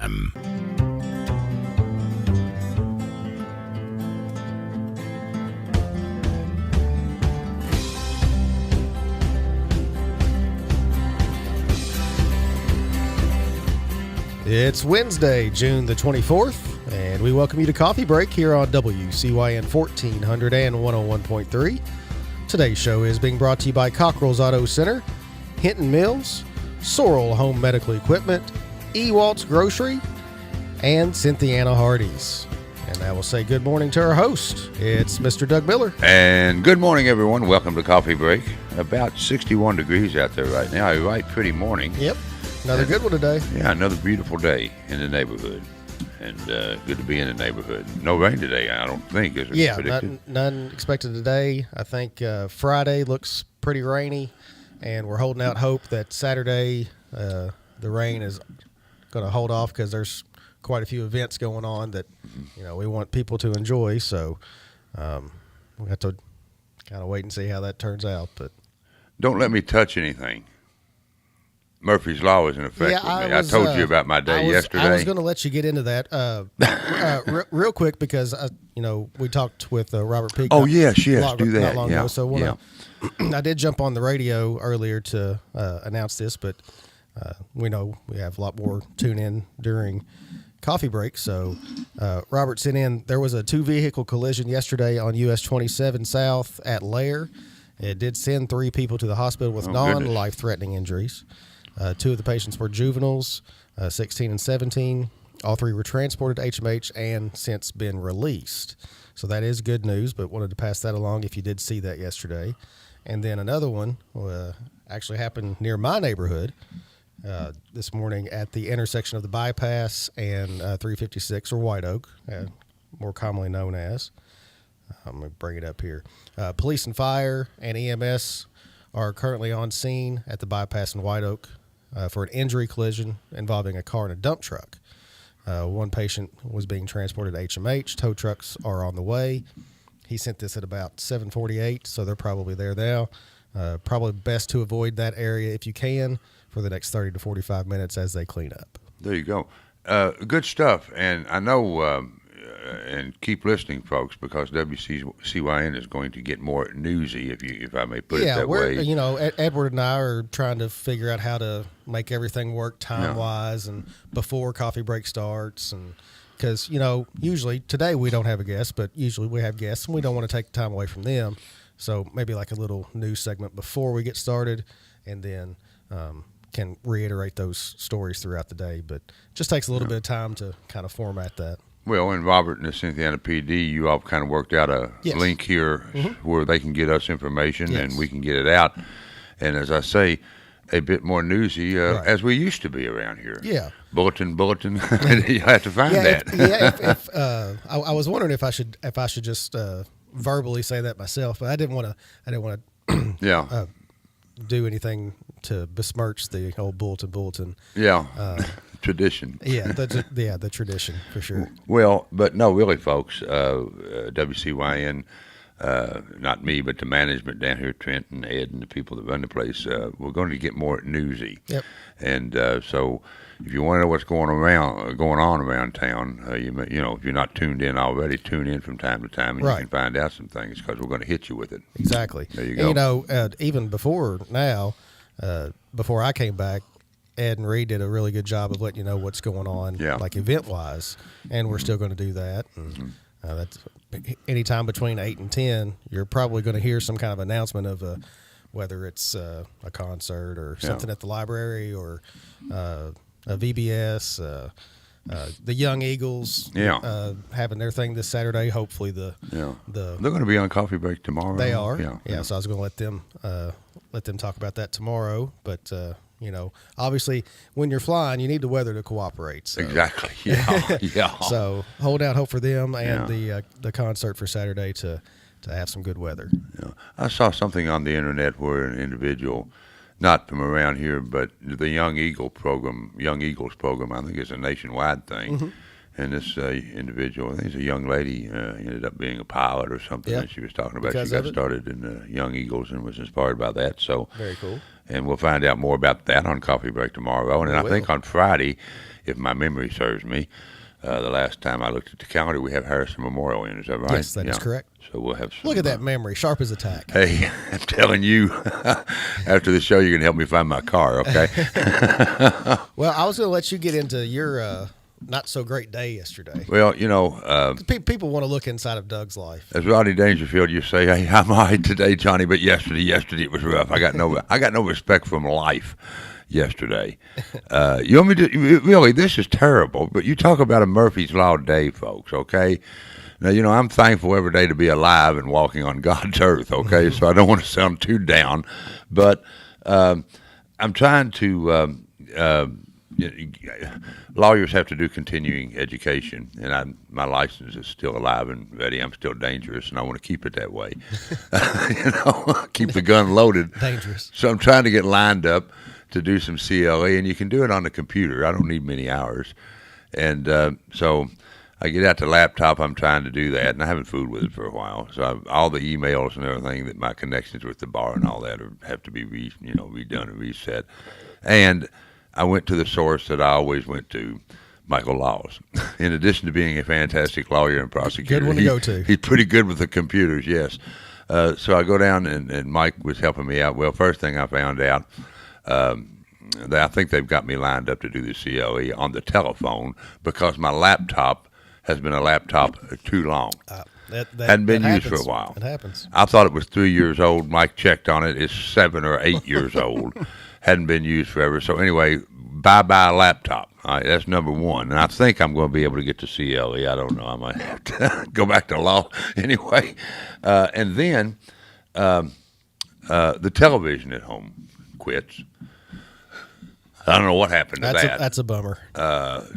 time. It's Wednesday, June the 24th, and we welcome you to Coffee Break here on WCYN 1400 and 101.3. Today's show is being brought to you by Cockrell's Auto Center, Hinton Mills, Sorrel Home Medical Equipment, Ewalt's Grocery, and Cynthiana Hardee's. And I will say good morning to our host. It's Mr. Doug Miller. And good morning, everyone. Welcome to Coffee Break. About 61 degrees out there right now. A right pretty morning. Yep. Another good one today. Yeah, another beautiful day in the neighborhood. And good to be in the neighborhood. No rain today, I don't think, is it? Yeah, none expected today. I think Friday looks pretty rainy, and we're holding out hope that Saturday the rain is going to hold off because there's quite a few events going on that we want people to enjoy. So we have to kind of wait and see how that turns out. But don't let me touch anything. Murphy's Law is in effect with me. I told you about my day yesterday. I was going to let you get into that real quick because, we talked with Robert Peake. Oh, yes, do that. Not long ago. So I did jump on the radio earlier to announce this, but we know we have a lot more tune in during Coffee Break. So Robert sent in, there was a two-vehicle collision yesterday on US 27 South at Lair. It did send 3 people to the hospital with non-life-threatening injuries. 2 of the patients were juveniles, 16 and 17. All 3 were transported to HMH and since been released. So that is good news, but wanted to pass that along if you did see that yesterday. And then another one actually happened near my neighborhood this morning at the intersection of the bypass and 356 or White Oak, more commonly known as. I'm going to bring it up here. Police and fire and EMS are currently on scene at the bypass in White Oak for an injury collision involving a car and a dump truck. One patient was being transported to HMH. Tow trucks are on the way. He sent this at about 7:48, so they're probably there now. Probably best to avoid that area if you can for the next 30 to 45 minutes as they clean up. There you go. Good stuff. And I know, and keep listening, folks, because WCYN is going to get more newsy, if I may put it that way. Edward and I are trying to figure out how to make everything work time-wise and before Coffee Break starts. And because, usually today we don't have a guest, but usually we have guests, and we don't want to take time away from them. So maybe like a little news segment before we get started, and then can reiterate those stories throughout the day. But it just takes a little bit of time to kind of format that. Well, and Robert and the Cynthiana PD, you all kind of worked out a link here where they can get us information and we can get it out. And as I say, a bit more newsy as we used to be around here. Yeah. Bulletin. You have to find that. I was wondering if I should just verbally say that myself, but I didn't want to do anything to besmirch the old bulletin. Yeah. Tradition. The tradition for sure. Well, but no, really, folks, WCYN, not me, but the management down here, Trent and Ed and the people that run the place, we're going to get more newsy. Yep. And so if you want to know what's going on around town, if you're not tuned in already, tune in from time to time, and you can find out some things because we're going to hit you with it. Exactly. There you go. And, even before now, before I came back, Ed and Reed did a really good job of letting you know what's going on, like event-wise, and we're still going to do that. And that's anytime between 8 and 10, you're probably going to hear some kind of announcement of whether it's a concert or something at the library or a VBS. The Young Eagles having their thing this Saturday. Hopefully they're going to be on Coffee Break tomorrow. They are. Yeah. So I was going to let them talk about that tomorrow, but. Obviously, when you're flying, you need the weather to cooperate. So. Exactly. Yeah. So hold out hope for them and the concert for Saturday to have some good weather. Yeah. I saw something on the internet where an individual, not from around here, but the Young Eagles program, I think is a nationwide thing. Mm-hmm. And this individual, I think it's a young lady, ended up being a pilot or something. And she was talking about she got started in the Young Eagles and was inspired by that. So very cool. And we'll find out more about that on Coffee Break tomorrow. And then I think on Friday, if my memory serves me, the last time I looked at the calendar, we have Harrison Memorial in. Is that right? Yes, that is correct. So we'll have some, Look at that memory, sharp as a tack. Hey, I'm telling you, after the show, you can help me find my car, okay? Well, I was going to let you get into your not so great day yesterday. Well, you know, People want to look inside of Doug's life. as Rodney Dangerfield, you say, "Hey, I'm all right today, Johnny," but yesterday it was rough. I got no respect from life yesterday. You want me to really? This is terrible. But you talk about a Murphy's Law day, folks. Okay. Now, you know, I'm thankful every day to be alive and walking on God's earth, okay? So I don't want to sound too down, but I'm trying to lawyers have to do continuing education, and my license is still alive and ready. I'm still dangerous, and I want to keep it that way. You know, keep the gun loaded. Dangerous. So I'm trying to get lined up to do some CLE, and you can do it on the computer. I don't need many hours. And so I get out the laptop, I'm trying to do that, and I haven't fooled with it for a while. So all the emails and everything that my connections with the bar and all that have to be redone and reset. And I went to the source that I always went to, Michael Laws. In addition to being a fantastic lawyer and prosecutor, Good one to go to. He's pretty good with the computers, yes. So I go down, and Mike was helping me out. Well, first thing I found out, I think they've got me lined up to do the CLE on the telephone because my laptop has been a laptop too long. Hadn't been used for a while. It happens. I thought it was 3 years old. Mike checked on it. It's 7 or 8 years old. Hadn't been used forever. So anyway, bye-bye laptop. All right, that's number one. And I think I'm going to be able to get to CLE. I don't know. I might have to go back to law anyway. And then the television at home quits. I don't know what happened to that. That's a bummer.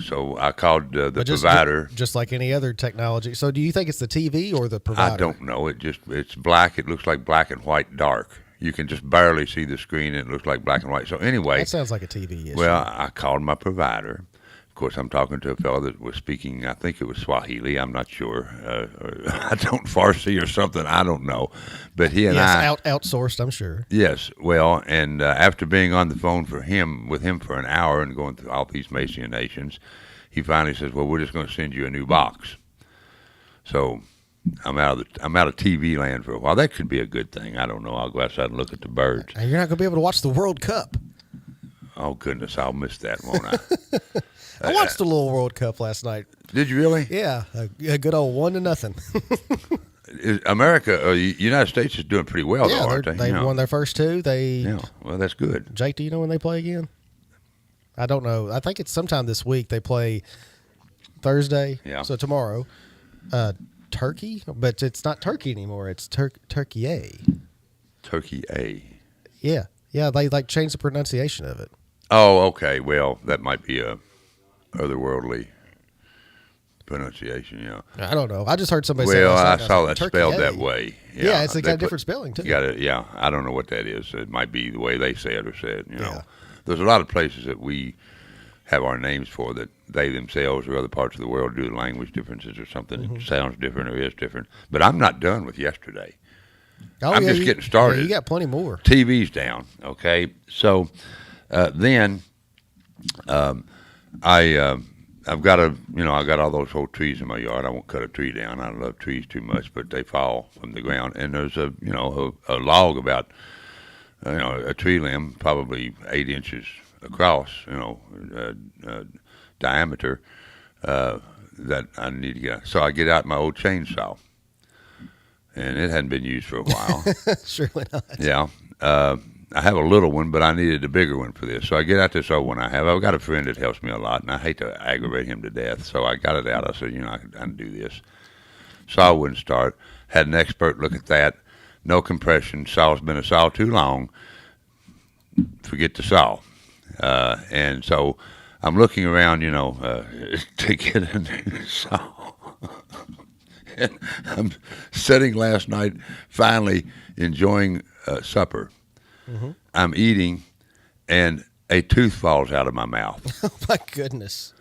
So I called the provider. Just like any other technology. So do you think it's the TV or the provider? I don't know. It's black. It looks like black and white dark. You can just barely see the screen, and it looks like black and white. So anyway. That sounds like a TV issue. Well, I called my provider. Of course, I'm talking to a fellow that was speaking, I think it was Swahili. I'm not sure. I don't Farsi or something. I don't know. But he and outsourced, I'm sure. Yes. Well, and after being on the phone with him for an hour and going through all these machinations, he finally says, "Well, we're just going to send you a new box." So I'm out of TV land for a while. That could be a good thing. I don't know. I'll go outside and look at the birds. And you're not going to be able to watch the World Cup. Oh, goodness. I'll miss that, won't I? I watched the little World Cup last night. Did you really? Yeah, a good old 1-0. America, United States is doing pretty well, though, aren't they? They won their first two. Yeah, well, that's good. Jake, do you know when they play again? I don't know. I think it's sometime this week. They play Thursday. Yeah. So tomorrow, Turkey, but it's not Turkey anymore. It's Turkey A. Turkey A. Yeah. They changed the pronunciation of it. Oh, okay. Well, that might be a otherworldly pronunciation. Yeah. I don't know. I just heard somebody say. Well, I saw that Turkey spelled A. that way. Yeah, it's got a different spelling too. Yeah, I don't know what that is. It might be the way they say it or say it. You know, Yeah. There's a lot of places that we have our names for that they themselves or other parts of the world do language differences or something. It sounds different or is different. But I'm not done with yesterday. I'm just getting started. Yeah, you got plenty more. TV's down. Okay, so then I've got I got all those old trees in my yard. I won't cut a tree down. I love trees too much, but they fall from the ground. And there's a log about a tree limb, probably 8 inches across, diameter that I need to get. So I get out my old chainsaw, and it hadn't been used for a while. Surely not. Yeah. I have a little one, but I needed a bigger one for this. So I get out this old one I have. I've got a friend that helps me a lot, and I hate to aggravate him to death. So I got it out. I said, I can do this. Saw wouldn't start. Had an expert look at that. No compression. Saw's been a saw too long. Forget the saw. And so I'm looking around, to get a new saw. And I'm sitting last night, finally enjoying supper. Mm-hmm. I'm eating, and a tooth falls out of my mouth. Oh, my goodness.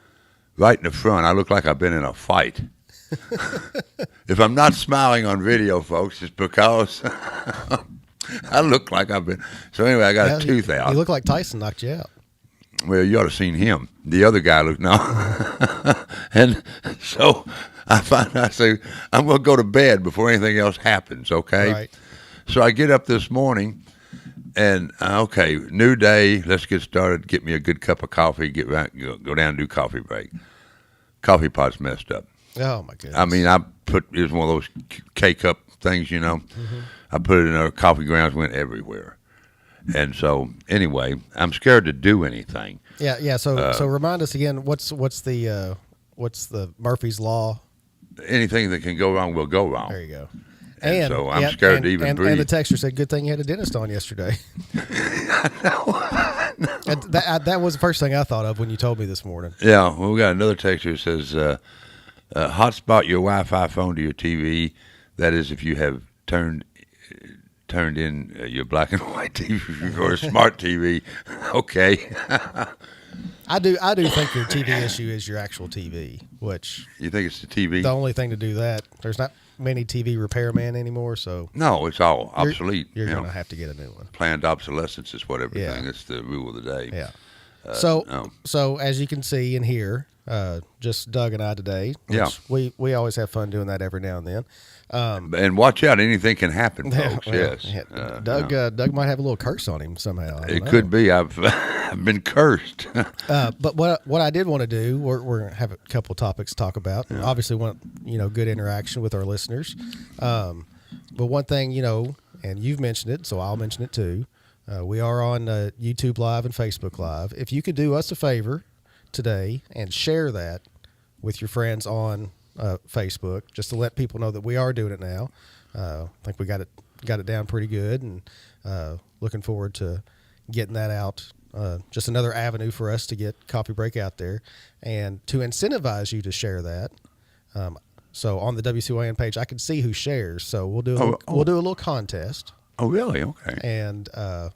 Right in the front. I look like I've been in a fight. If I'm not smiling on video, folks, it's because I look like I've been. So anyway, I got a tooth out. You look like Tyson knocked you out. Well, you ought to have seen him. The other guy looked no. And so I say, I'm going to go to bed before anything else happens, okay? Right. So I get up this morning, and okay, new day. Let's get started. Get me a good cup of coffee. Go down and do coffee break. Coffee pot's messed up. Oh my goodness. I mean, it was one of those K-cup things, you know. Mm-hmm. I put it in there. Coffee grounds went everywhere. And so, anyway, I'm scared to do anything. Yeah. So remind us again. What's the Murphy's Law? Anything that can go wrong will go wrong. There you go. And so I'm scared to even breathe. And the texter said, "Good thing you had a dentist on yesterday." I know. And that was the first thing I thought of when you told me this morning. Yeah. Well, we got another texter that says, "Hotspot your Wi-Fi phone to your TV. That is, if you have turned in your black and white TV or a smart TV." Okay. I do think your TV issue is your actual TV, which You think it's the TV? the only thing to do that. There's not many TV repairmen anymore, so No, it's all obsolete. You're you going to know. have to get a new one. Planned obsolescence is what everything. Yeah. It's the rule of the day. Yeah. No. So as you can see and hear, just Doug and I today. Which Yeah. We always have fun doing that every now and then. And watch out, anything can happen, folks. Well, yes. yeah. Doug might have a little curse on him somehow. I don't It know. could be. I've been cursed. But what I did want to do, we're going to have a couple of topics to talk about. Yeah. Obviously, want good interaction with our listeners. But one thing, and you've mentioned it, so I'll mention it too. We are on YouTube Live and Facebook Live. If you could do us a favor today and share that with your friends on Facebook, just to let people know that we are doing it now. I think we got it down pretty good, and looking forward to getting that out. Just another avenue for us to get Coffee Break out there, and to incentivize you to share that. So on the WCYN page, I can see who shares. So we'll do a little contest. Oh, really? Okay. And I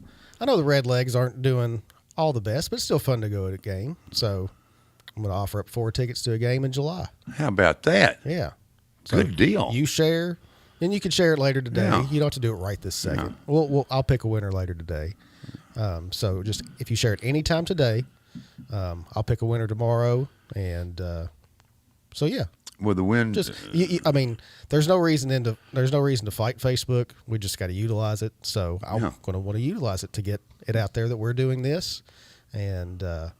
know the Red Legs aren't doing all the best, but it's still fun to go at a game. So I'm going to offer up 4 tickets to a game in July. How about that? Yeah. So Good deal. You share, and you can share it later today. Yeah. You don't have to do it right this second. I'll pick a winner later today. So just if you share it anytime today, I'll pick a winner tomorrow. And so yeah. Well, the wind. I mean, there's no reason to fight Facebook. We just got to utilize it. So I'm going to want to utilize it to get it out there that we're doing this, and I'll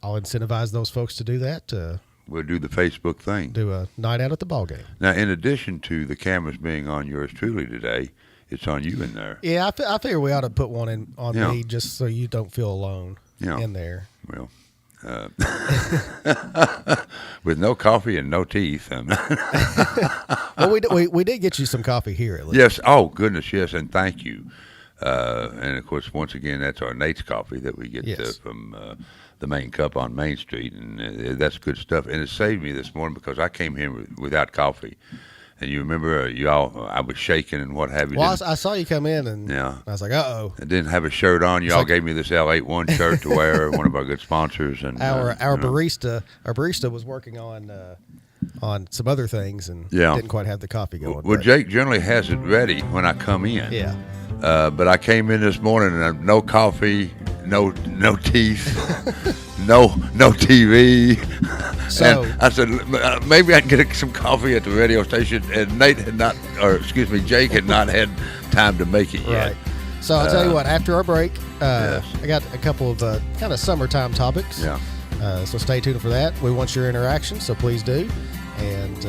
incentivize those folks to do that. We'll do the Facebook thing. Do a night out at the ball game. Now, in addition to the cameras being on yours truly today, it's on you in there. Yeah, I figure we ought to put one on Yeah. me just so you don't feel alone Yeah. in there. Well, with no coffee and no teeth. Well, we did get you some coffee here at least. Yes. Oh, goodness, yes, and thank you. And, of course, once again, that's our Nate's coffee that we get Yes. from the main cup on Main Street, and that's good stuff. And it saved me this morning because I came here without coffee. And you remember, I was shaking and what have you. Well, I saw you come in, and Yeah. I was like, uh-oh. I didn't have a shirt on. Y'all gave me this L81 shirt to wear, one of our good sponsors. And Our you know. barista was working on some other things and Yeah. didn't quite have the coffee going. Well, but- Jake generally has it ready when I come in. Yeah. But I came in this morning and no coffee, no teeth, no TV. So- and I said, maybe I can get some coffee at the radio station. And Jake had not had time to make it yet. Right. So I'll tell you what, after our break, Yes. I got a couple of kind of summertime topics. Yeah. So stay tuned for that. We want your interaction, so please do. And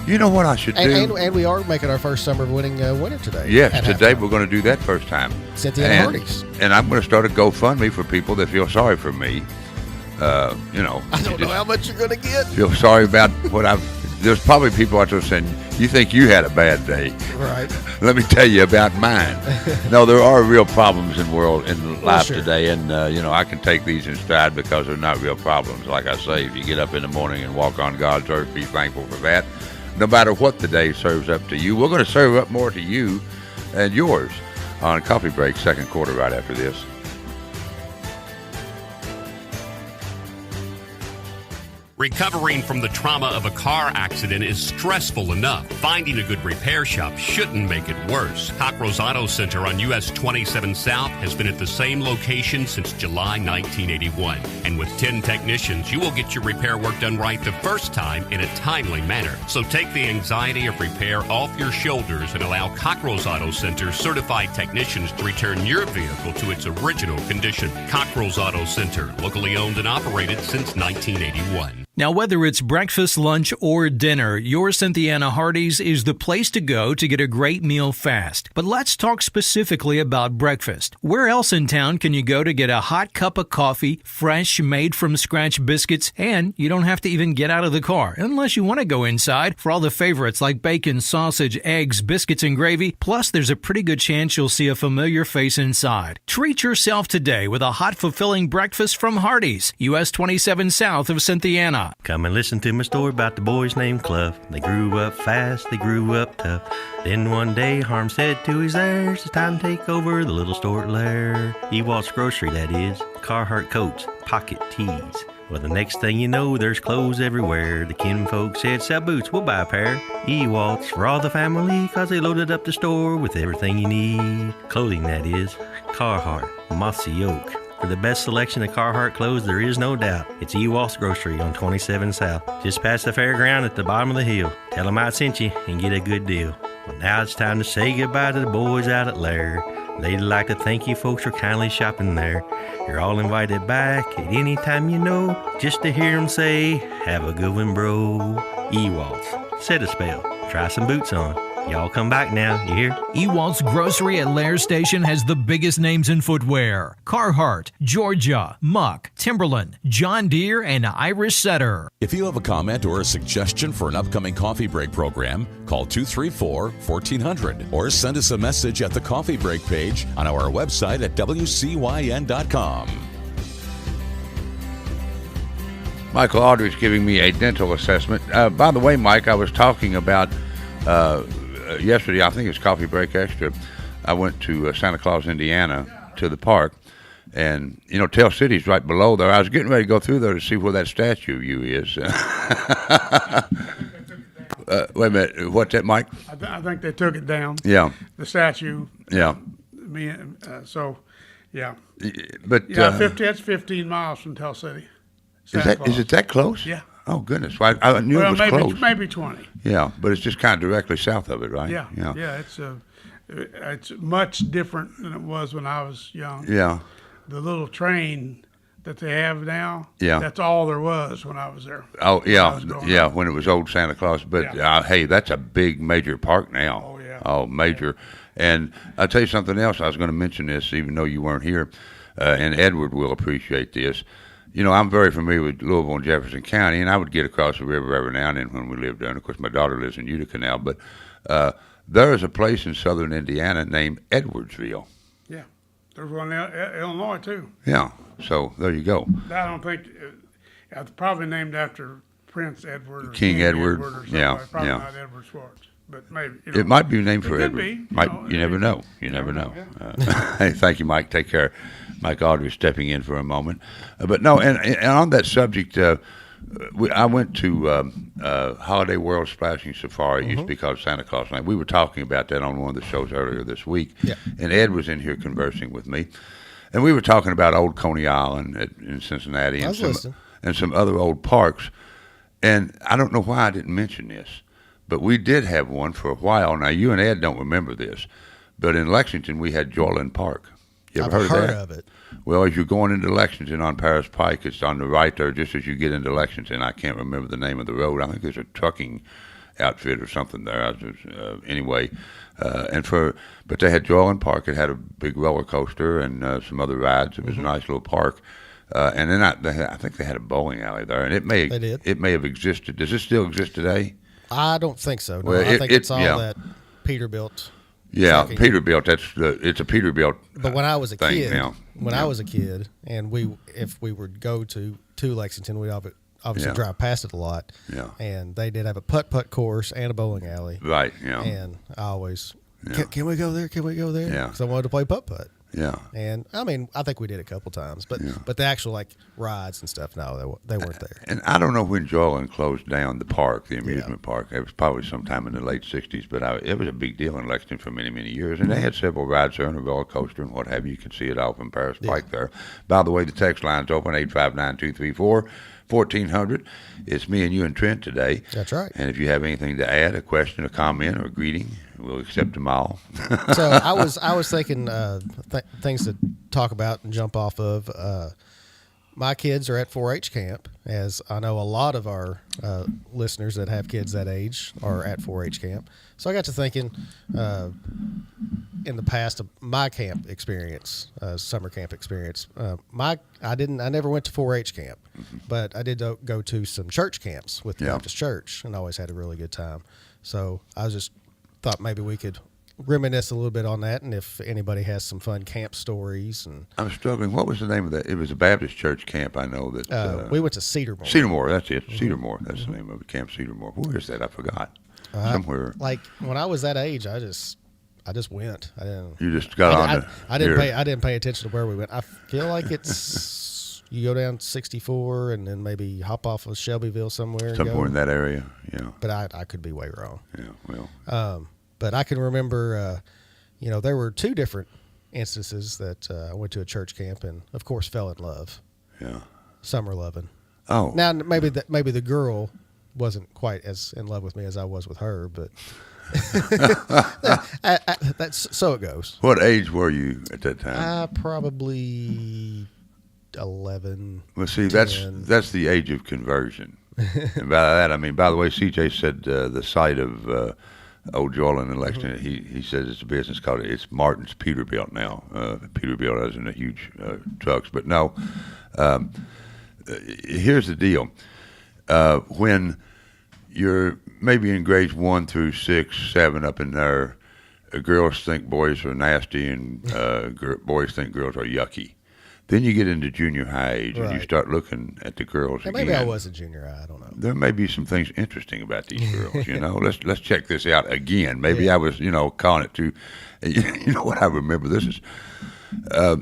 You know what I should do? and we are making our first summer winning winner today. Yes, at today halftime. we're going to do that first time. Cynthia and Hardy's. And I'm going to start a GoFundMe for people that feel sorry for me. I don't know how much you're going to get. Feel sorry about what I've. There's probably people out there saying, "You think you had a bad day?" Right. Let me tell you about mine. No, there are real problems in life sure. today, and I can take these in stride because they're not real problems. Like I say, if you get up in the morning and walk on God's earth, be thankful for that. No matter what the day serves up to you, we're going to serve up more to you and yours on Coffee Break, second quarter, right after this. Recovering from the trauma of a car accident is stressful enough. Finding a good repair shop shouldn't make it worse. Cockrell's Auto Center on US 27 South has been at the same location since July 1981. And with 10 technicians, you will get your repair work done right the first time in a timely manner. So take the anxiety of repair off your shoulders and allow Cockrell's Auto Center certified technicians to return your vehicle to its original condition. Cockrell's Auto Center, locally owned and operated since 1981. Now, whether it's breakfast, lunch, or dinner, your Cynthiana Hardee's is the place to go to get a great meal fast. But let's talk specifically about breakfast. Where else in town can you go to get a hot cup of coffee, fresh, made-from-scratch biscuits, and you don't have to even get out of the car, unless you want to go inside for all the favorites like bacon, sausage, eggs, biscuits, and gravy. Plus, there's a pretty good chance you'll see a familiar face inside. Treat yourself today with a hot, fulfilling breakfast from Hardee's, US 27 south of Cynthiana. Come and listen to my story about the boys named Clough. They grew up fast, they grew up tough. Then one day Harm said to his heirs, it's time to take over the little store at Lair. Ewalt's Grocery, that is. Carhartt coats, pocket tees. Well, the next thing you know, there's clothes everywhere. The kinfolk said, sell boots, we'll buy a pair. Ewalt's for all the family, 'cause they loaded up the store with everything you need. Clothing, that is. Carhartt, Mossy Oak. For the best selection of Carhartt clothes, there is no doubt. It's Ewalt's Grocery on 27 South, just past the fairground at the bottom of the hill. Tell them I sent you and get a good deal. Well, now it's time to say goodbye to the boys out at Lair. They'd like to thank you folks for kindly shopping there. You're all invited back at any time you know, just to hear them say, have a good one, bro. Ewalt's. Set a spell. Try some boots on. Y'all come back now, you hear? Ewalt's Grocery at Lair Station has the biggest names in footwear. Carhartt, Georgia, Muck, Timberland, John Deere, and Irish Setter. If you have a comment or a suggestion for an upcoming coffee break program, call 234-1400 or send us a message at the coffee break page on our website at WCYN.com. Michael Aldridge giving me a dental assessment. By the way, Mike, I was talking about yesterday, I think it was Coffee Break Extra. I went to Santa Claus, Indiana, to the park, and Tell City's right below there. I was getting ready to go through there to see where that statue of you is. Wait a minute, what's that, Mike? I think they took it down. Yeah. The statue. Yeah. Yeah. But that's 15 miles from Tell City. Is it that close? Yeah. Oh goodness! Well, I knew it was close. Maybe 20. Yeah, but it's just kind of directly south of it, right? Yeah. It's much different than it was when I was young. Yeah. The little train that they have now. Yeah. That's all there was when I was there. Oh yeah, yeah. When it was old Santa Claus, but hey, that's a big major park now. Oh yeah. Oh, major. And I'll tell you something else. I was going to mention this, even though you weren't here, and Edward will appreciate this. I'm very familiar with Louisville and Jefferson County, and I would get across the river every now and then when we lived there. And, of course, my daughter lives in Utica now. But there is a place in southern Indiana named Edwardsville. Yeah. There's one in Illinois, too. Yeah. So there you go. I don't think it's probably named after Prince Edward or King Edward. or something. Yeah. Probably yeah. not Edward Schwartz. But maybe. It might be named for Edward. Edward. Could be. You never know. You never know. Yeah. Hey, thank you, Mike. Take care. Mike Aldridge stepping in for a moment. But no, and on that subject, I went to Holiday World Splashing Safari. It used to be called Santa Claus Night. We were talking about that on one of the shows earlier this week. Yeah. And Ed was in here conversing with me. And we were talking about Old Coney Island in Cincinnati and some other old parks. And I don't know why I didn't mention this, but we did have one for a while. Now, you and Ed don't remember this, but in Lexington, we had Joyland Park. You ever heard of it? Well, as you're going into Lexington on Paris Pike, it's on the right there just as you get into Lexington. I can't remember the name of the road. I think there's a trucking outfit or something there. Anyway, but they had Joyland Park. It had a big roller coaster and some other rides. It was a nice little park. And then I think they had a bowling alley there, and it may have existed. Does it still exist today? I don't think so. No, Well, I think it's all that Peterbilt. Yeah, trucking. Peterbilt. It's a Peterbilt. But when I was a thing kid, now. I was a kid, and if we would go to Lexington, we'd obviously drive past it a lot. Yeah. And they did have a putt course and a bowling alley. Right. Yeah. And I always, can we go there? Can we go there? Yeah. Because I wanted to play putt. Yeah. And I mean, I think we did a couple times, but the actual like rides and stuff, no, they weren't there. And I don't know when Joyland closed down the park, the amusement park. It was probably sometime in the late 60s, but it was a big deal in Lexington for many, many years. And they had several rides there and a roller coaster and what have you. You can see it off in Paris Pike there. By the way, the text line's open, 859-234-1400. It's me and you and Trent today. That's right. And if you have anything to add, a question, a comment, or a greeting, we'll accept them all. So I was thinking things to talk about and jump off of. My kids are at 4-H camp, as I know a lot of our listeners that have kids that age are at 4-H camp. So I got to thinking in the past of my camp experience, summer camp experience. I never went to 4-H camp, but I did go to some church camps with the Baptist Church, and always had a really good time. So I just thought maybe we could reminisce a little bit on that, and if anybody has some fun camp stories. And I'm struggling. What was the name of that? It was a Baptist church camp. I know that. We went to Cedarmore. Cedarmore, that's it. Cedarmore, that's the name of it. Camp Cedarmore. Where is that? I forgot. Somewhere. Like when I was that age, I just went. I didn't. You just got on. I didn't pay attention to where we went. I feel like it's you go down 64 and then maybe hop off of Shelbyville somewhere. Somewhere in that area. Yeah. But I could be way wrong. Yeah. Well. But I can remember, there were two different instances that I went to a church camp and, of course, fell in love. Yeah. Summer loving. Oh. Now maybe the girl wasn't quite as in love with me as I was with her, but that's so it goes. What age were you at that time? Probably 11. Well, see, 10. that's the age of conversion. And by that I mean, by the way, CJ said the site of Old Joyland in Lexington. He says it's a business called it's Martin's Peterbilt now. Peterbilt isn't a huge trucks, but no. Here's the deal: when you're maybe in grades 1 through 6, 7, up in there, girls think boys are nasty, and boys think girls are yucky. Then you get into junior high age, and you start looking at the girls again. Maybe I was in junior high. I don't know. There may be some things interesting about these girls. Let's check this out again. Maybe I was calling it too. You know what I remember? This is the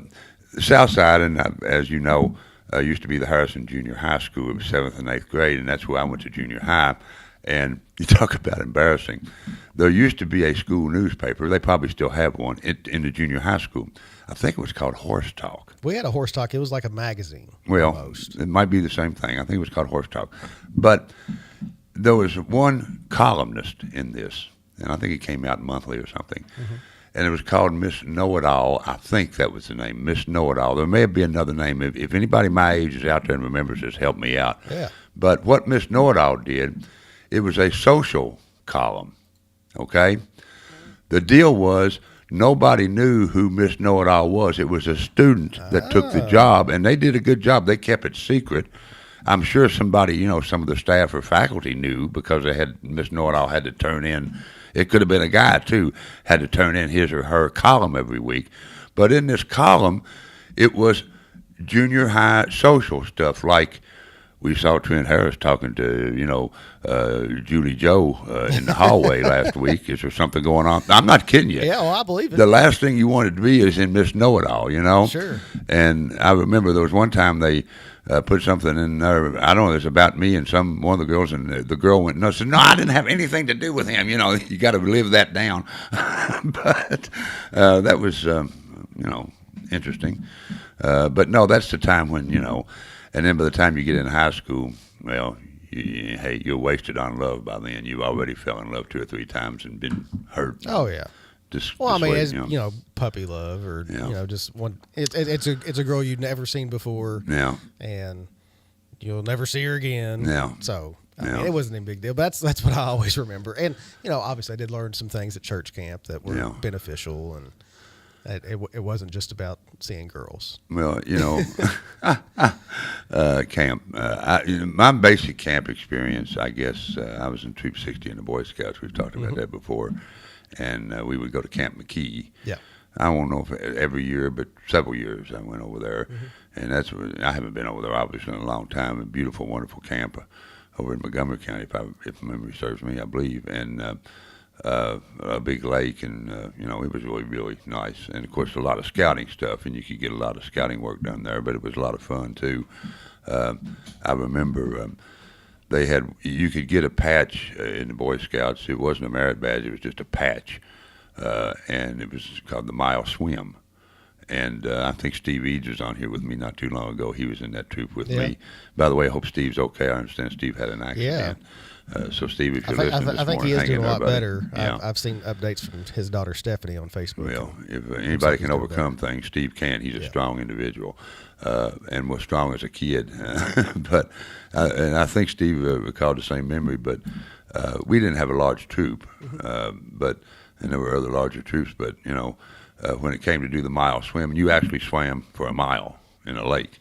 South Side, and as you know, used to be the Harrison Junior High School. It was 7th and 8th grade, and that's where I went to junior high. And you talk about embarrassing. There used to be a school newspaper. They probably still have one in the junior high school. I think it was called Horse Talk. We had a Horse Talk. It was like a magazine. Well, almost. It might be the same thing. I think it was called Horse Talk. But there was one columnist in this, and I think it came out monthly or something. Mm-hmm. And it was called Miss Know-It-All. I think that was the name, Miss Know-It-All. There may be another name. If anybody my age is out there and remembers this, help me out. Yeah. But what Miss Know-It-All did, it was a social column, okay? The deal was nobody knew who Miss Know-It-All was. It was a student that took the job, and they did a good job. They kept it secret. I'm sure somebody, some of the staff or faculty knew because they had Miss Know-It-All had to turn in. It could have been a guy, too, had to turn in his or her column every week. But in this column, it was junior high social stuff like we saw Trent Harris talking to, Julie Joe in the hallway last week. Is there something going on? I'm not kidding you. Yeah, well, I believe it. The last thing you wanted to be is in Miss Know-It-All, Sure. And I remember there was one time they put something in there. I don't know, it was about me and one of the girls, and the girl went nuts. Said, "No, I didn't have anything to do with him." You got to live that down. But that was, interesting. But no, that's the time when, and then by the time you get in high school, well, you're wasted on love by then. You already fell in love 2 or 3 times and been hurt. Oh, yeah. Puppy love, or just one. It's a girl you've never seen before. Yeah. And you'll never see her again. Yeah. So I mean, it wasn't a big deal. But that's what I always remember. And obviously, I did learn some things at church camp that were beneficial, and it wasn't just about seeing girls. Well, camp. My basic camp experience, I guess, I was in Troop 60 in the Boy Scouts. We've talked about that before. And we would go to Camp McKee. Yeah. I won't know if every year, but several years I went over there. And I haven't been over there, obviously, in a long time. A beautiful, wonderful camp over in Montgomery County, if memory serves me, I believe. And a big lake, and it was really, really nice. And of course, a lot of scouting stuff, and you could get a lot of scouting work done there. But it was a lot of fun too. I remember you could get a patch in the Boy Scouts. It wasn't a merit badge; it was just a patch, and it was called the Mile Swim. And I think Steve Eads was on here with me not too long ago. He was in that troop with me. By the way, I hope Steve's okay. I understand Steve had an accident. Yeah. So, Steve, if you're listening this I think morning, he is hang doing in a there, lot buddy. better. Yeah. I've seen updates from his daughter Stephanie on Facebook. Well, if like anybody he's can doing overcome things, Steve can. He's a Yeah. strong individual, and was strong as a kid. But and I think Steve recalled the same memory. But we didn't have a large troop, and there were other larger troops. But when it came to do the mile swim, you actually swam for a mile in a lake.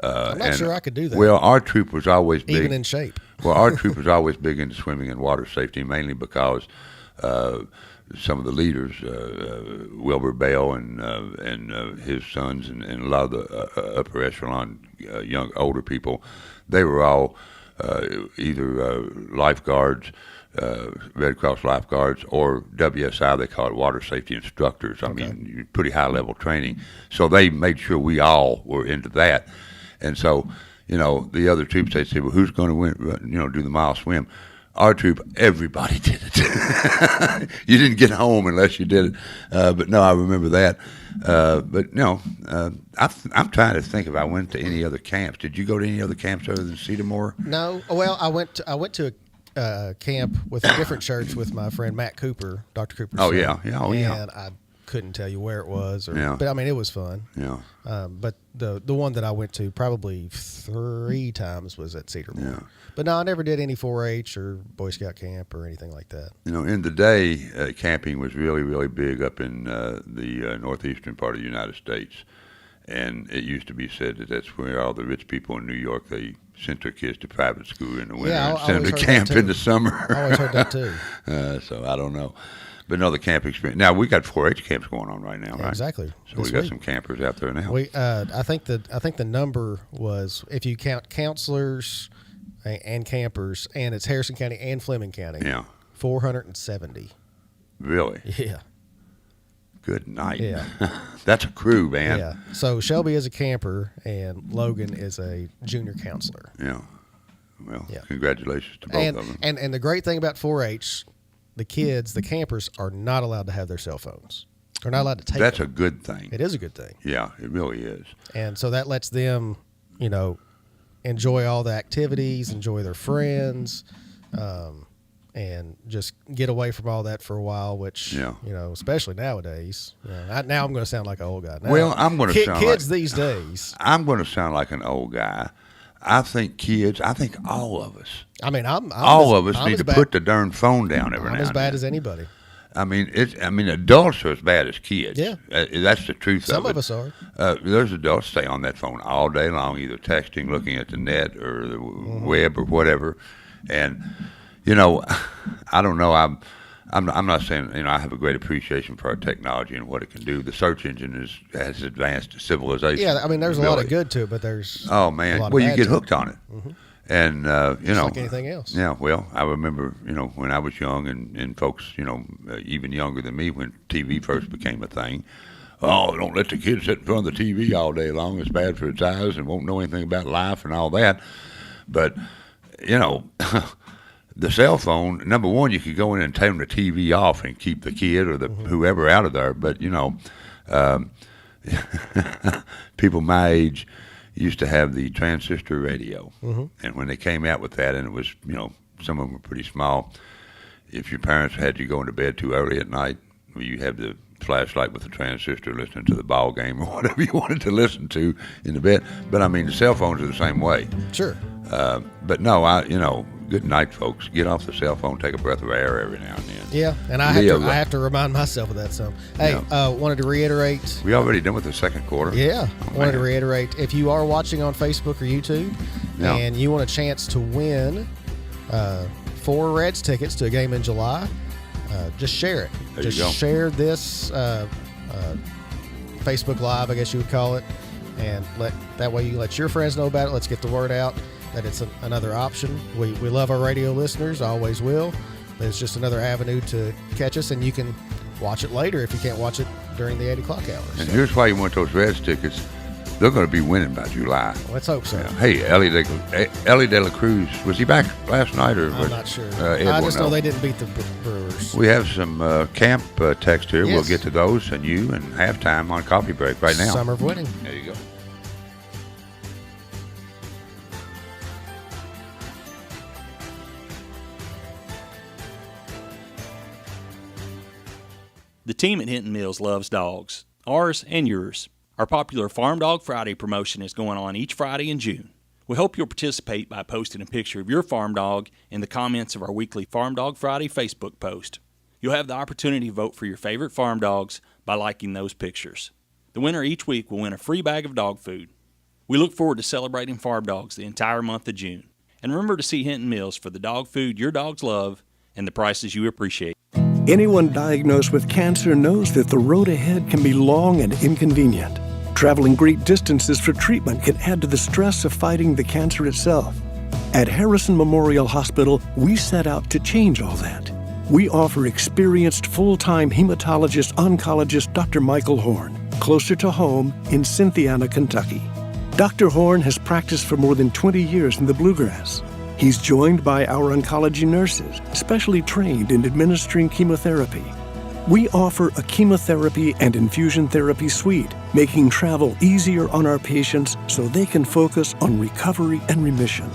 I'm not sure I could do that. Well, our troop was always big. Even in shape. Well, our troop was always big into swimming and water safety, mainly because some of the leaders, Wilbur Bell and his sons, and a lot of the upper echelon older people, they were all either lifeguards, Red Cross lifeguards, or WSI, they call it water safety instructors. I mean, pretty high level training. So they made sure we all were into that. And so, the other troops, they'd say, well, who's going to win, do the mile swim? Our troop, everybody did it. You didn't get home unless you did it. But no, I remember that. But no, I'm trying to think if I went to any other camps. Did you go to any other camps other than Cedarmore? No. Well, I went to a camp with a different church with my friend Matt Cooper, Dr. Cooper's Oh, son. yeah. Oh, yeah. And I couldn't tell you where it was. Yeah. But, I mean, it was fun. Yeah. But the one that I went to probably 3 times was at Cedarmore. Yeah. But no, I never did any 4-H or Boy Scout camp or anything like that. In the day, camping was really, really big up in the northeastern part of the United States. And it used to be said that that's where all the rich people in New York, they sent their kids to private school in the winter and sent them to camp in the summer. I always heard that too. So I don't know. But no, the camp experience. Now, we got 4-H camps going on right now, right? Exactly. So we got some campers out there now. I think the number was, if you count counselors and campers, and it's Harrison County and Fleming County. Yeah. 470. Really? Yeah. Good night. Yeah. That's a crew, man. Yeah. So Shelby is a camper, and Logan is a junior counselor. Yeah. Well, Yeah. Congratulations to both of them. And the great thing about 4-H, the campers are not allowed to have their cell phones. They're not allowed to take That's them. a good thing. It is a good thing. Yeah, it really is. And so that lets them, enjoy all the activities, enjoy their friends, and just get away from all that for a while, which, especially nowadays. Now I'm going to sound like an old guy. Now, Well, I'm going to sound kids like... these days. I'm going to sound like an old guy. I think all of us. I mean, I'm all as- of us I'm need as to bad- put the darn phone down every I'm now as and bad then. as anybody. I mean, adults are as bad as kids. Yeah. That's the truth Some of it. of us are. There's adults stay on that phone all day long, either texting, looking at the net or the web or whatever. And, I don't know. I'm not saying, I have a great appreciation for our technology and what it can do. The search engine has advanced civilization. Yeah, I mean, there's a lot of really. good to it, but there's Oh, a man. lot of Well, you bad get to hooked on it. And, Just like anything else. Yeah, well, I remember, when I was young and folks, even younger than me when TV first became a thing. Oh, don't let the kids sit in front of the TV all day long. It's bad for its eyes and won't know anything about life and all that. But, the cell phone, number one, you could go in and turn the TV off and keep the kid or the whoever out of there. But, people my age used to have the transistor radio. And when they came out with that, and it was, some of them were pretty small, if your parents had you going to bed too early at night, you have the flashlight with the transistor listening to the ball game or whatever you wanted to listen to in the bed. But, I mean, the cell phones are the same way. Sure. But, no, good night, folks. Get off the cell phone, take a breath of air every now and then. Yeah, and I have to remind myself of that some. Hey, wanted to reiterate. We already done with the second quarter. Yeah, wanted to man. reiterate. If you are watching on Facebook or YouTube, Yeah. and you want a chance to win 4 Reds tickets to a game in July, just share it. There you Just go. share this Facebook Live, I guess you would call it, and that way you can let your friends know about it. Let's get the word out that it's another option. We love our radio listeners, always will. it's just another avenue to catch us, and you can watch it later if you can't watch it during the 8 o'clock hour. And So, here's why you want those Reds tickets. They're going to be winning by July. let's hope so. Hey, Ellie De La Cruz, was he back last night? Or I'm not sure. Ed I will just know they didn't beat the Brewers. We have some camp text here. We'll Yes. get to those and you and halftime on Coffee Break right now. Summer of winning. There you go. The team at Hinton Mills loves dogs, ours and yours. Our popular Farm Dog Friday promotion is going on each Friday in June. We hope you'll participate by posting a picture of your farm dog in the comments of our weekly Farm Dog Friday Facebook post. You'll have the opportunity to vote for your favorite farm dogs by liking those pictures. The winner each week will win a free bag of dog food. We look forward to celebrating farm dogs the entire month of June. And remember to see Hinton Mills for the dog food your dogs love and the prices you appreciate. Anyone diagnosed with cancer knows that the road ahead can be long and inconvenient. Traveling great distances for treatment can add to the stress of fighting the cancer itself. At Harrison Memorial Hospital, we set out to change all that. We offer experienced full-time hematologist-oncologist Dr. Michael Horn, closer to home in Cynthiana, Kentucky. Dr. Horn has practiced for more than 20 years in the Bluegrass. He's joined by our oncology nurses, specially trained in administering chemotherapy. We offer a chemotherapy and infusion therapy suite, making travel easier on our patients so they can focus on recovery and remission.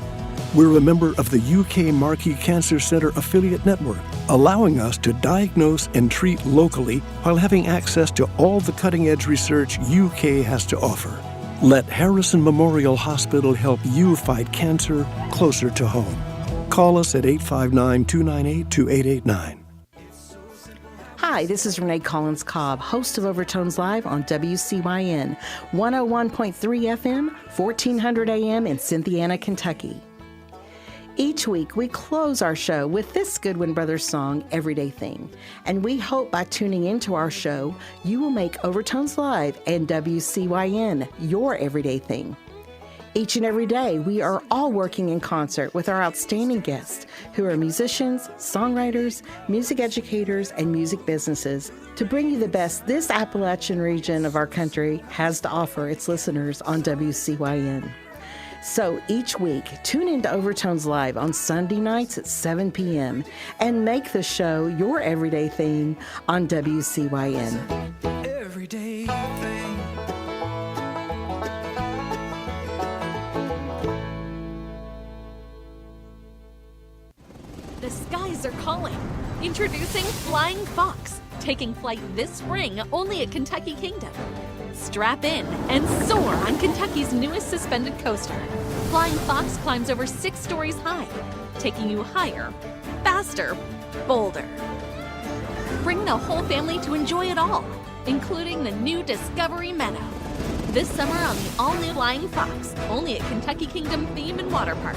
We're a member of the UK Marquis Cancer Center affiliate network, allowing us to diagnose and treat locally while having access to all the cutting-edge research UK has to offer. Let Harrison Memorial Hospital help you fight cancer closer to home. Call us at 859-298-2889. Hi, this is Renee Collins-Cobb, host of Overtones Live on WCYN, 101.3 FM, 1400 AM in Cynthiana, Kentucky. Each week, we close our show with this Goodwin Brothers song, Everyday Thing. And we hope by tuning into our show, you will make Overtones Live and WCYN your everyday thing. Each and every day, we are all working in concert with our outstanding guests, who are musicians, songwriters, music educators, and music businesses, to bring you the best this Appalachian region of our country has to offer its listeners on WCYN. So each week, tune into Overtones Live on Sunday nights at 7 p.m. and make the show your everyday thing on WCYN. Everyday thing. The skies are calling. Introducing Flying Fox, taking flight this spring only at Kentucky Kingdom. Strap in and soar on Kentucky's newest suspended coaster. Flying Fox climbs over 6 stories high, taking you higher, faster, bolder. Bring the whole family to enjoy it all, including the new Discovery Meadow. This summer on the all-new Flying Fox, only at Kentucky Kingdom Theme and Water Park.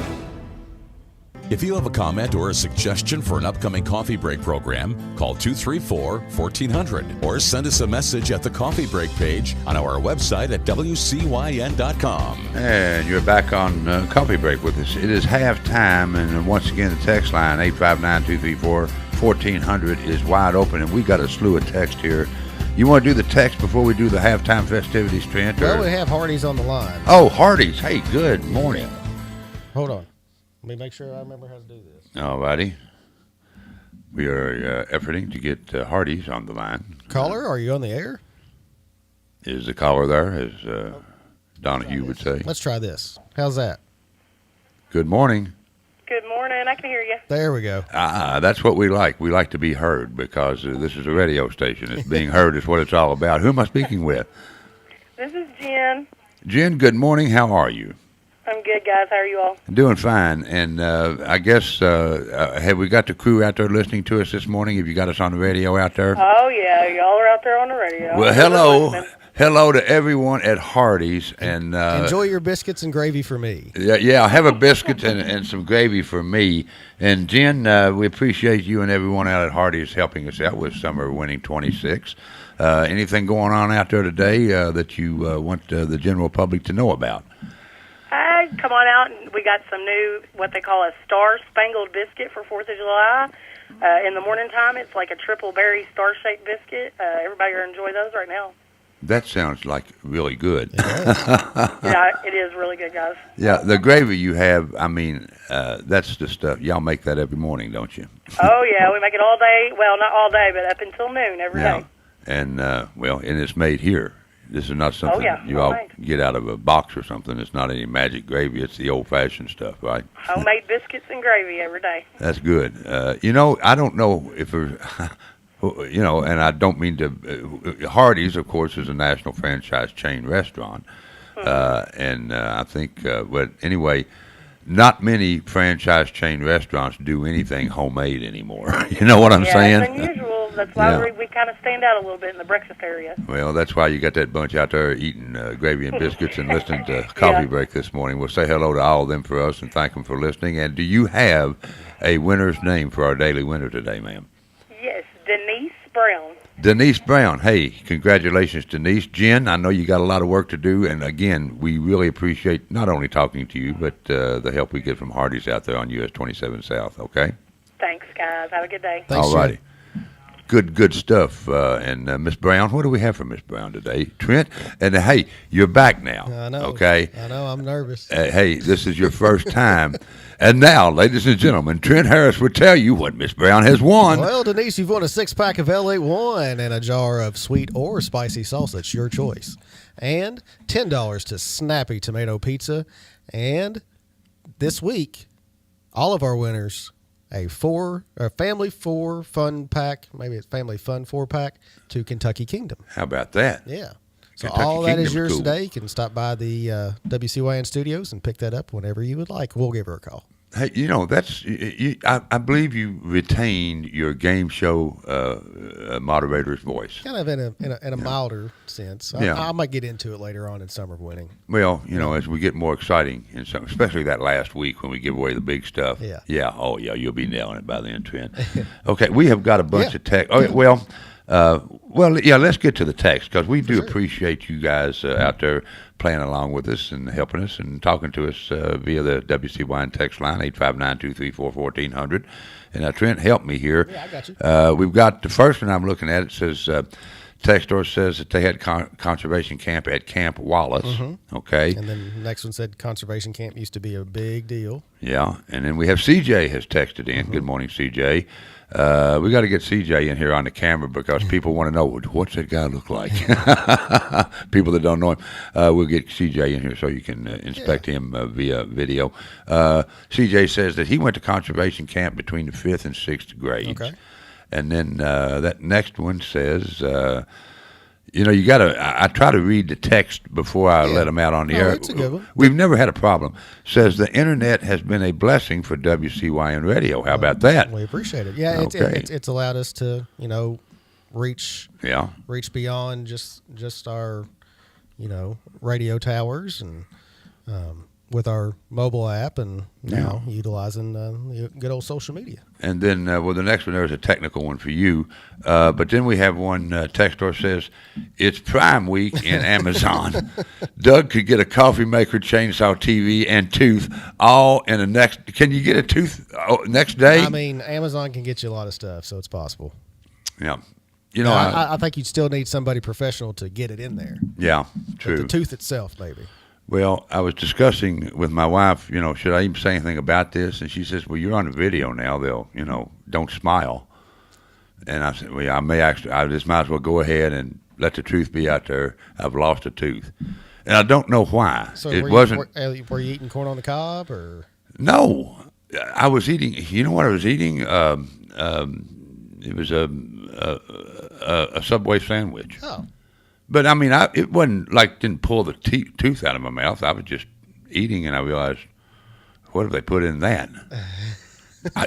If you have a comment or a suggestion for an upcoming Coffee Break program, call 234-1400 or send us a message at the Coffee Break page on our website at WCYN.com. And you're back on Coffee Break with us. It is halftime, and once again, the text line, 859-234-1400, is wide open, and we got a slew of text here. You want to do the text before we do the halftime festivities, Trent? Well, we have Hardee's on the line. Oh, Hardee's. Hey, good morning. Hold on. Let me make sure I remember how to do this. All righty. We are efforting to get Hardee's on the line. Caller, are you on the air? Is the caller there, as Donahue would say? Let's try this. How's that? Good morning. Good morning. I can hear you. There we go. That's what we like. We like to be heard because this is a radio station. It's being heard is what it's all about. Who am I speaking with? This is Jen. Jen, good morning. How are you? I'm good, guys. How are you all? Doing fine. And I guess, have we got the crew out there listening to us this morning? Have you got us on the radio out there? Oh, yeah. Y'all are out there on the radio. Well, hello. Hello to everyone at Hardee's. And enjoy your biscuits and gravy for me. Yeah, have a biscuit and some gravy for me. And Jen, we appreciate you and everyone out at Hardee's helping us out with Summer Winning 26. Anything going on out there today that you want the general public to know about? Come on out, and we got some new, what they call a Star Spangled Biscuit for 4th of July. In the morning time, it's like a triple berry star-shaped biscuit. Everybody will enjoy those right now. That sounds like really good. Yeah, it is really good, guys. Yeah, the gravy you have, I mean, that's the stuff. Y'all make that every morning, don't you? Oh, yeah, we make it all day. Well, not all day, but up until noon every day. And, and it's made here. This is not something you all get out of a box or something. It's not any magic gravy. It's the old-fashioned stuff, right? Homemade biscuits and gravy every day. That's good. I don't know if and I don't mean to. Hardee's, of course, is a national franchise chain restaurant, and I think. But anyway, not many franchise chain restaurants do anything homemade anymore. You know what I'm saying? It's unusual. That's why we kind of stand out a little bit in the breakfast area. Well, that's why you got that bunch out there eating gravy and biscuits and listening to Coffee Break this morning. We'll say hello to all of them for us and thank them for listening. And do you have a winner's name for our daily winner today, ma'am? Yes, Denise Brown. Denise Brown. Hey, congratulations, Denise. Jen, I know you got a lot of work to do, and again, we really appreciate not only talking to you, but the help we get from Hardee's out there on US 27 South, okay? Thanks, guys. Have a good day. All righty. Good stuff. And Miss Brown, what do we have for Miss Brown today? Trent, and hey, you're back now. I know. Okay? I know. I'm nervous. Hey, this is your first time. And now, ladies and gentlemen, Trent Harris will tell you what Miss Brown has won. Well, Denise, you've won a 6-pack of L81 and a jar of sweet or spicy salsa. It's your choice. And $10 to Snappy Tomato Pizza. And this week, all of our winners, a family 4 fun pack, maybe it's family fun 4-pack to Kentucky Kingdom. How about that? Yeah. So Kentucky all that is Kingdom's yours cool. today. You can stop by the WCYN studios and pick that up whenever you would like. We'll give her a call. Hey, that's I believe you retained your game show moderator's voice. Kind of in a milder sense. I might get into it later on in Summer of Winning. Well, as we get more exciting, and especially that last week when we give away the big stuff. Yeah. Yeah. Oh, yeah. You'll be nailing it by then, Trent. Okay, we have got a bunch of text. Oh, well. Let's get to the text because we do appreciate you guys out there playing along with us and helping us and talking to us via the WCYN text line, 859-234-1400. And Trent, help me here. Yeah, I got you. We've got the first one I'm looking at. It says, Textor says that they had conservation camp at Camp Wallace. Mm-hmm. Okay. And then the next one said conservation camp used to be a big deal. Yeah. And then we have CJ has texted in. Mm-hmm. Good morning, CJ. We got to get CJ in here on the camera because people want to know what's that guy look like. People that don't know him, we'll get CJ in here so you can inspect him via video. CJ says that he went to conservation camp between the 5th and 6th grades. Okay. And then that next one says, you got to. I try to read the text before I let them out on the air. It's a good one. We've never had a problem. Says the internet has been a blessing for WCYN Radio. How about that? We appreciate it. Yeah, it's allowed us to reach beyond just our radio towers and with our mobile app and now utilizing good old social media. And then, the next one, there's a technical one for you. But then we have one, Textor says, it's Prime Week in Amazon. Doug could get a coffee maker, chainsaw, TV, and tooth all in the next, can you get a tooth next day? I mean, Amazon can get you a lot of stuff, so it's possible. Yeah. I think you'd still need somebody professional to get it in there. Yeah, true. But the tooth itself, maybe. Well, I was discussing with my wife, should I even say anything about this? And she says, well, you're on the video now. They'll, don't smile. And I said, well, I just might as well go ahead and let the truth be out there. I've lost a tooth. And I don't know why. So were you eating corn on the cob or? No. I was eating, you know what I was eating? It was a Subway sandwich. Oh. But, I mean, it wasn't like didn't pull the tooth out of my mouth. I was just eating, and I realized, what have they put in that?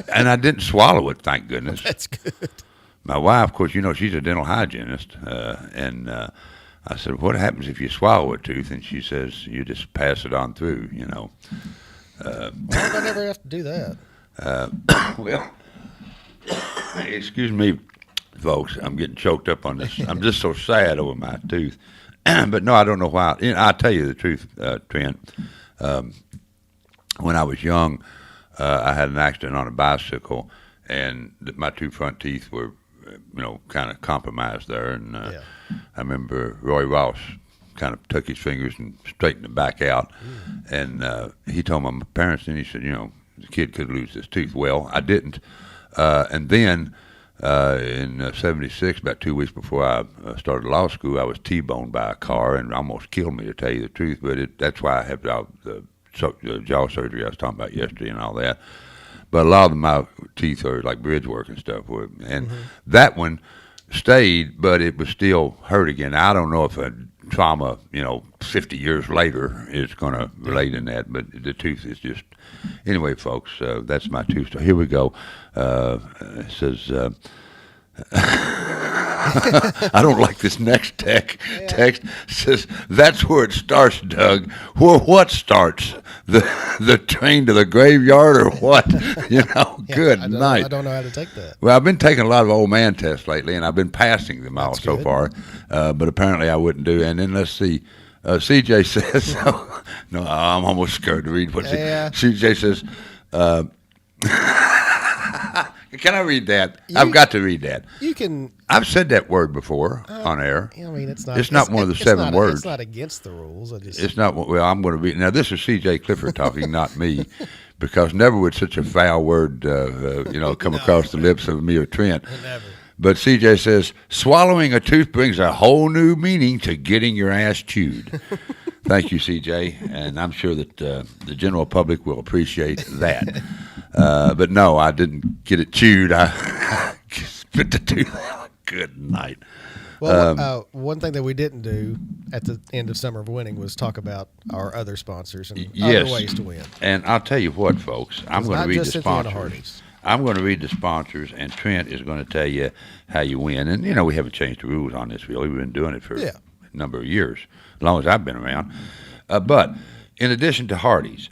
And I didn't swallow it, thank goodness. That's good. My wife, of course, she's a dental hygienist. And I said, what happens if you swallow a tooth? And she says, you just pass it on through, Well, I never have to do that. Well, excuse me, folks, I'm getting choked up on this. I'm just so sad over my tooth. But no, I don't know why. I'll tell you the truth, Trent. When I was young, I had an accident on a bicycle, and my two front teeth were, kind of compromised there. And I remember Roy Ross kind of took his fingers and straightened it back out. And he told my parents, and he said, the kid could lose this tooth. Well, I didn't. And then in 76, about 2 weeks before I started law school, I was T-boned by a car and almost killed me, to tell you the truth. But that's why I have the jaw surgery I was talking about yesterday and all that. But a lot of my teeth are like bridge work and stuff. And that one stayed, but it was still hurt again. I don't know if a trauma, 50 years later is going to relate in that, but the tooth is just... Anyway, folks, that's my tooth story. Here we go. It says... I don't like this next text. It says, that's where it starts, Doug. Well, what starts? The train to the graveyard or what? Good night. I don't know how to take that. Well, I've been taking a lot of old man tests lately, and I've been passing them all so far. But apparently I wouldn't do. And then let's see. CJ says, no, I'm almost scared to read what CJ says. Can I read that? I've got to read that. You can. I've said that word before on air. I mean, it's not. It's not one of the 7 words. It's not against the rules. It's not. Well, I'm going to read. Now, this is C.J. Clifford talking, not me, because never would such a foul word, come across the lips of me or Trent. Never. But C.J. says, swallowing a tooth brings a whole new meaning to getting your ass chewed. Thank you, C.J., and I'm sure that the general public will appreciate that. But no, I didn't get it chewed. I spit the tooth out. Good night. Well, one thing that we didn't do at the end of Summer of Winning was talk about our other sponsors and other ways to win. And I'll tell you what, folks, I'm going to read the sponsors. I'm going to read the sponsors, and Trent is going to tell you how you win. And, we haven't changed the rules on this, really. We've been doing it for a number of years, as long as I've been around. But in addition to Hardee's,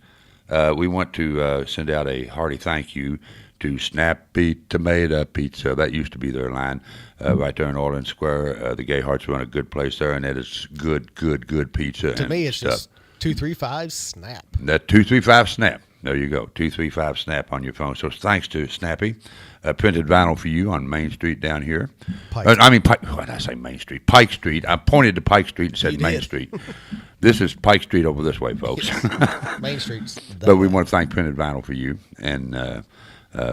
we want to send out a hearty thank you to Snappy Tomato Pizza. That used to be their line right there in Orland Square. The Gayharts run a good place there, and that is good pizza. To me, it's just 235 SNAP. That 235 SNAP. There you go, 235 SNAP on your phone. So thanks to Snappy. Printed vinyl for you on Main Street down here. What did I say Main Street? Pike Street. I pointed to Pike Street and said Main Street. This is Pike Street over this way, folks. Main Street's But we want to thank Printed Vinyl for you and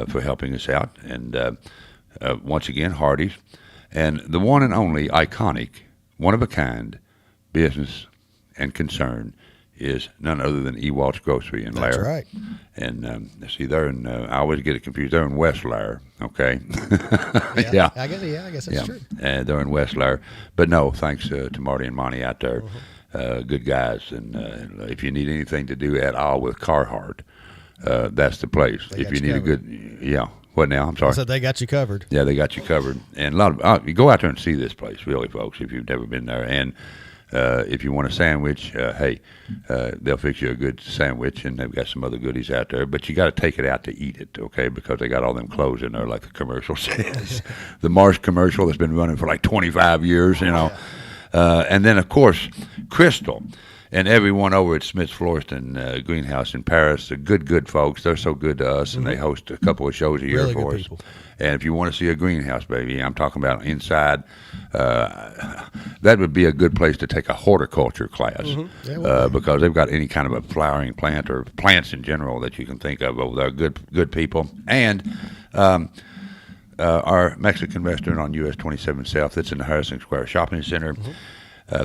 for helping us out. And once again, Hardee's. And the one and only iconic, one-of-a-kind business and concern is none other than Ewalt's Grocery in Lair. That's right. And see, they're in, I always get it confused. They're in West Lair, okay? I guess that's true. And they're in West Lair. But no, thanks to Marty and Monty out there. Good guys. And if you need anything to do at all with Carhartt, that's the place. If you need a good, what now? I'm sorry. So they got you covered. Yeah, they got you covered. And a lot of, you go out there and see this place, really, folks, if you've never been there. And if you want a sandwich, they'll fix you a good sandwich, and they've got some other goodies out there. But you got to take it out to eat it, okay? Because they got all them clothes in there, like the commercial says. The Marsh commercial that's been running for like 25 years, and then, of course, Crystal and everyone over at Smith's Florist and Greenhouse in Paris. They're good folks. They're so good to us, and they host a couple of shows a year for us. People. And if you want to see a greenhouse, baby, I'm talking about inside, that would be a good place to take a horticulture class because they've got any kind of a flowering plant or plants in general that you can think of over there. Good people. And our Mexican restaurant on US 27 South, that's in the Harrison Square Shopping Center.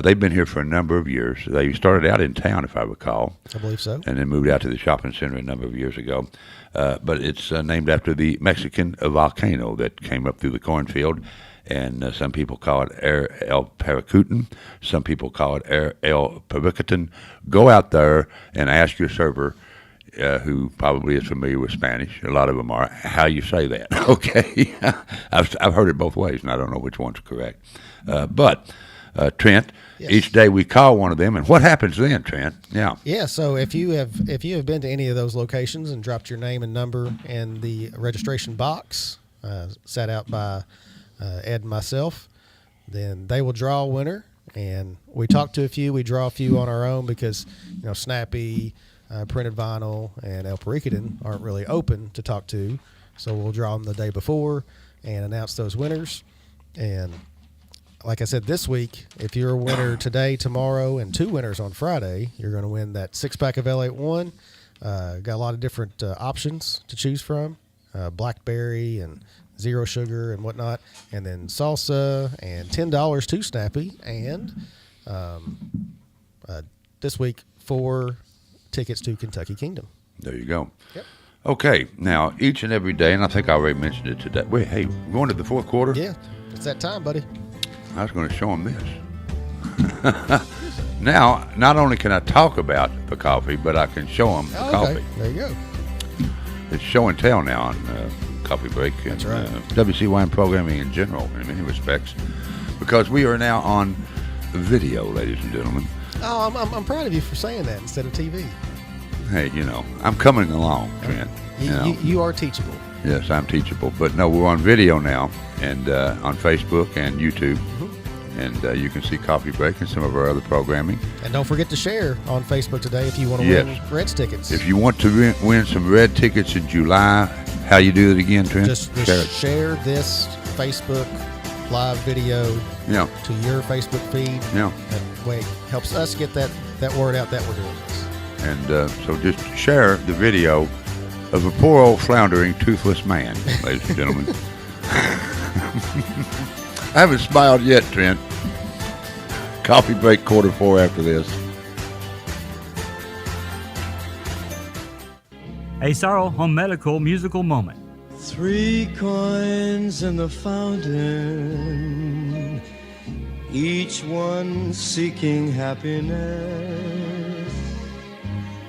They've been here for a number of years. They started out in town, if I recall. I believe so. And then moved out to the shopping center a number of years ago. But it's named after the Mexican volcano that came up through the cornfield. And some people call it Air El Paracutan. Some people call it Air El Paracutan. Go out there and ask your server, who probably is familiar with Spanish, a lot of them are, how you say that, okay? I've heard it both ways, and I don't know which one's correct. But Trent, each day we call one of them, and what happens then, Trent? Yeah, so if you have been to any of those locations and dropped your name and number in the registration box set out by Ed and myself, then they will draw a winner. And we talk to a few, we draw a few on our own because, Snappy, Printed Vinyl, and El Pericoton aren't really open to talk to So we'll draw them the day before and announce those winners. And like I said, this week, if you're a winner today, tomorrow, and 2 winners on Friday, you're going to win that 6-pack of L81. Got a lot of different options to choose from, blackberry and zero sugar and whatnot, and then salsa and $10 to Snappy. And this week, 4 tickets to Kentucky Kingdom. There you go. Yep. Okay, now each and every day, and I think I already mentioned it today. Wait, hey, we're going to the fourth quarter? Yeah, it's that time, buddy. I was going to show them this. Now, not only can I talk about the coffee, but I can show them the coffee. There you go. It's show and tell now on Coffee Break and That's right. WCYN programming in general, in many respects, because we are now on video, ladies and gentlemen. Oh, I'm proud of you for saying that instead of TV. Hey, I'm coming along, Trent. You are teachable. Yes, I'm teachable. But no, we're on video now, and on Facebook and YouTube. And you can see Coffee Break and some of our other programming. And don't forget to share on Facebook today if you want to win Reds tickets. If you want to win some Red tickets in July, how you do it again, Trent? Just share this Facebook live video to your Facebook feed. Yeah. That way it helps us get that word out that we're doing this. And so just share the video of a poor old floundering toothless man, ladies and gentlemen. I haven't smiled yet, Trent. Coffee Break quarter 4 after this. A Sorrow Home Medical musical moment. 3 coins in the fountain, each one seeking happiness.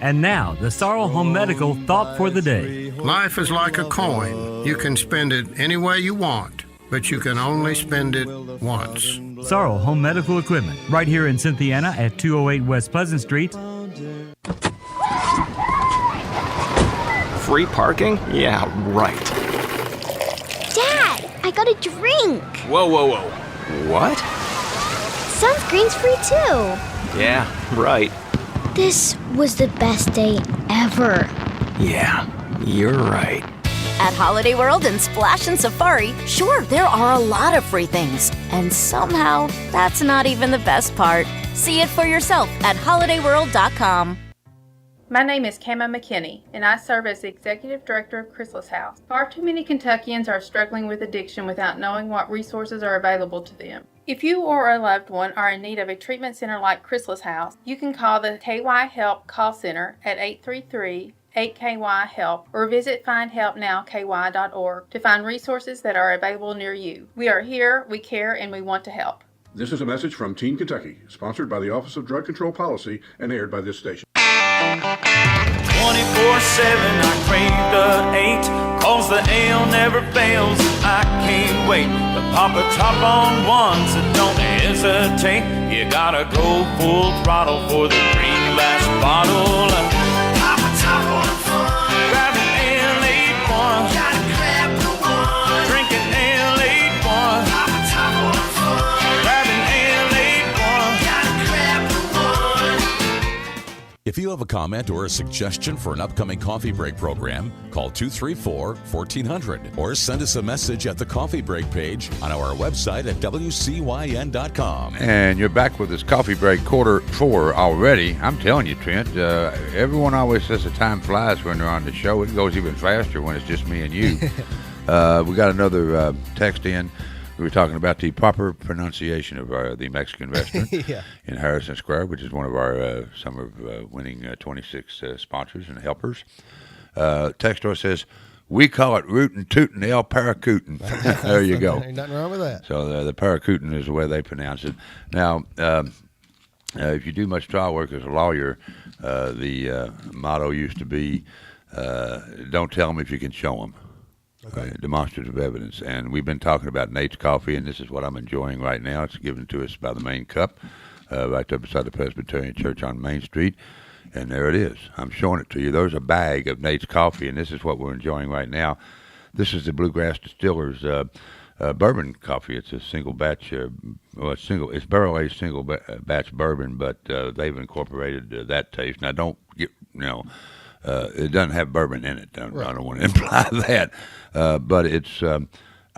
And now, the Sorrow Home Medical thought for the day. Life is like a coin. You can spend it any way you want, but you can only spend it once. Sorrow Home Medical Equipment, right here in Cynthiana at 208 West Pleasant Street. Free parking? Yeah, right. Dad, I got a drink. Whoa. What? Sunscreen's free too. Yeah, right. This was the best day ever. Yeah, you're right. At Holiday World and Splash and Safari, sure, there are a lot of free things. And somehow, that's not even the best part. See it for yourself at holidayworld.com. My name is Kama McKinney, and I serve as the Executive Director of Chrysalis House. Far too many Kentuckians are struggling with addiction without knowing what resources are available to them. If you or a loved one are in need of a treatment center like Chrysalis House, you can call the KY Help call center at 833-8KY-HELP or visit findhelpnowky.org to find resources that are available near you. We are here, we care, and we want to help. This is a message from Teen Kentucky, sponsored by the Office of Drug Control Policy and aired by this station. 24/7 I crave the 8, cause the ale never fails. I can't wait to pop a top on one, so don't hesitate. You gotta go full throttle for the green glass bottle. Pop a top on fun. Grab an L81. Gotta grab the one. Drink an L81. Pop a top on fun. Grab an L81. Gotta grab the one. If you have a comment or a suggestion for an upcoming Coffee Break program, call 234-1400 or send us a message at the Coffee Break page on our website at WCYN.com. And you're back with this Coffee Break quarter 4 already. I'm telling you, Trent, everyone always says the time flies when they're on the show. It goes even faster when it's just me and you. We got another text in. We were talking about the proper pronunciation of the Mexican restaurant in Harrison Square, which is one of our summer winning 26 sponsors and helpers. Textor says, we call it rootin' tootin' El Paracootin. There you go. Ain't nothing wrong with that. So the Paracootin is the way they pronounce it. Now, if you do much trial work as a lawyer, the motto used to be, don't tell them if you can show them. Okay. Demonstrative evidence. And we've been talking about Nate's Coffee, and this is what I'm enjoying right now. It's given to us by the Main Cup, right there beside the Presbyterian Church on Main Street. And there it is. I'm showing it to you. There's a bag of Nate's Coffee, and this is what we're enjoying right now. This is the Bluegrass Distillers bourbon coffee. It's a single batch, it's barrel-aged single batch bourbon, but they've incorporated that taste. Now, don't get, It doesn't have bourbon in it. I don't want to imply that, but it's.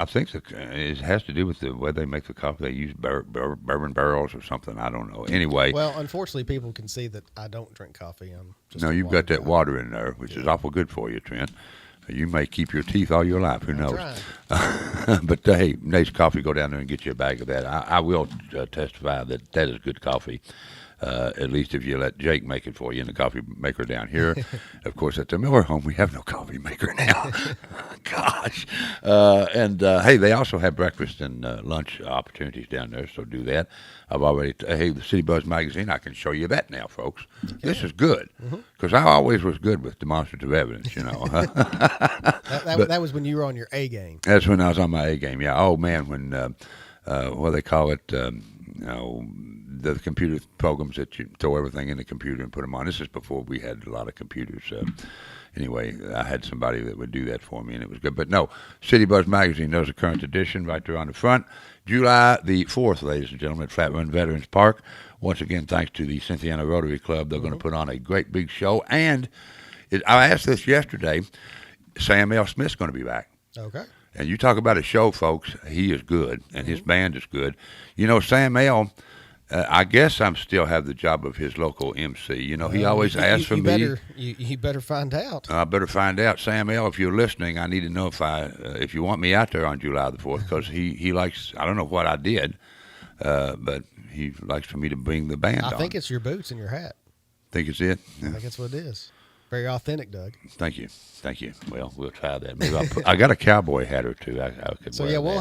I think it has to do with the way they make the coffee. They use bourbon barrels or something. I don't know. Anyway. Well, unfortunately, people can see that I don't drink coffee. I'm just no, you've got that water in there, which is awful good for you, Trent. You may keep your teeth all your life. Who knows? But hey, Nate's Coffee, go down there and get you a bag of that. I will testify that is good coffee. At least if you let Jake make it for you in the coffee maker down here. Of course, at the Miller home, we have no coffee maker now. Gosh. Hey, they also have breakfast and lunch opportunities down there, so do that. I've already, the City Buzz magazine, I can show you that now, folks. This is good, because I always was good with demonstrative evidence, you know. that was when you were on your A game. That's when I was on my A game, yeah. Oh, man, when, what do they call it, the computer programs that you throw everything in the computer and put them on. This is before we had a lot of computers. Anyway, I had somebody that would do that for me, and it was good. But no, City Buzz Magazine, there's a current edition right there on the front. July the 4th, ladies and gentlemen, at Flat Run Veterans Park. Once again, thanks to the Cynthiana Rotary Club. They're going to put on a great big show. And I asked this yesterday, Sam L. Smith's going to be back. Okay. And you talk about a show, folks, he is good, and his band is good. You know, Sam L., I guess I'm still have the job of his local MC. You know, he always asks for me. You better find out. I better find out. Sam L., if you're listening, I need to know if you want me out there on July the 4th, because he likes, I don't know what I did, but he likes for me to bring the band on. I think it's your boots and your hat. Think it's it? I think that's what it is. Very authentic, Doug. Thank you. Well, we'll try that. Maybe I got a cowboy hat or two. I could so wear we'll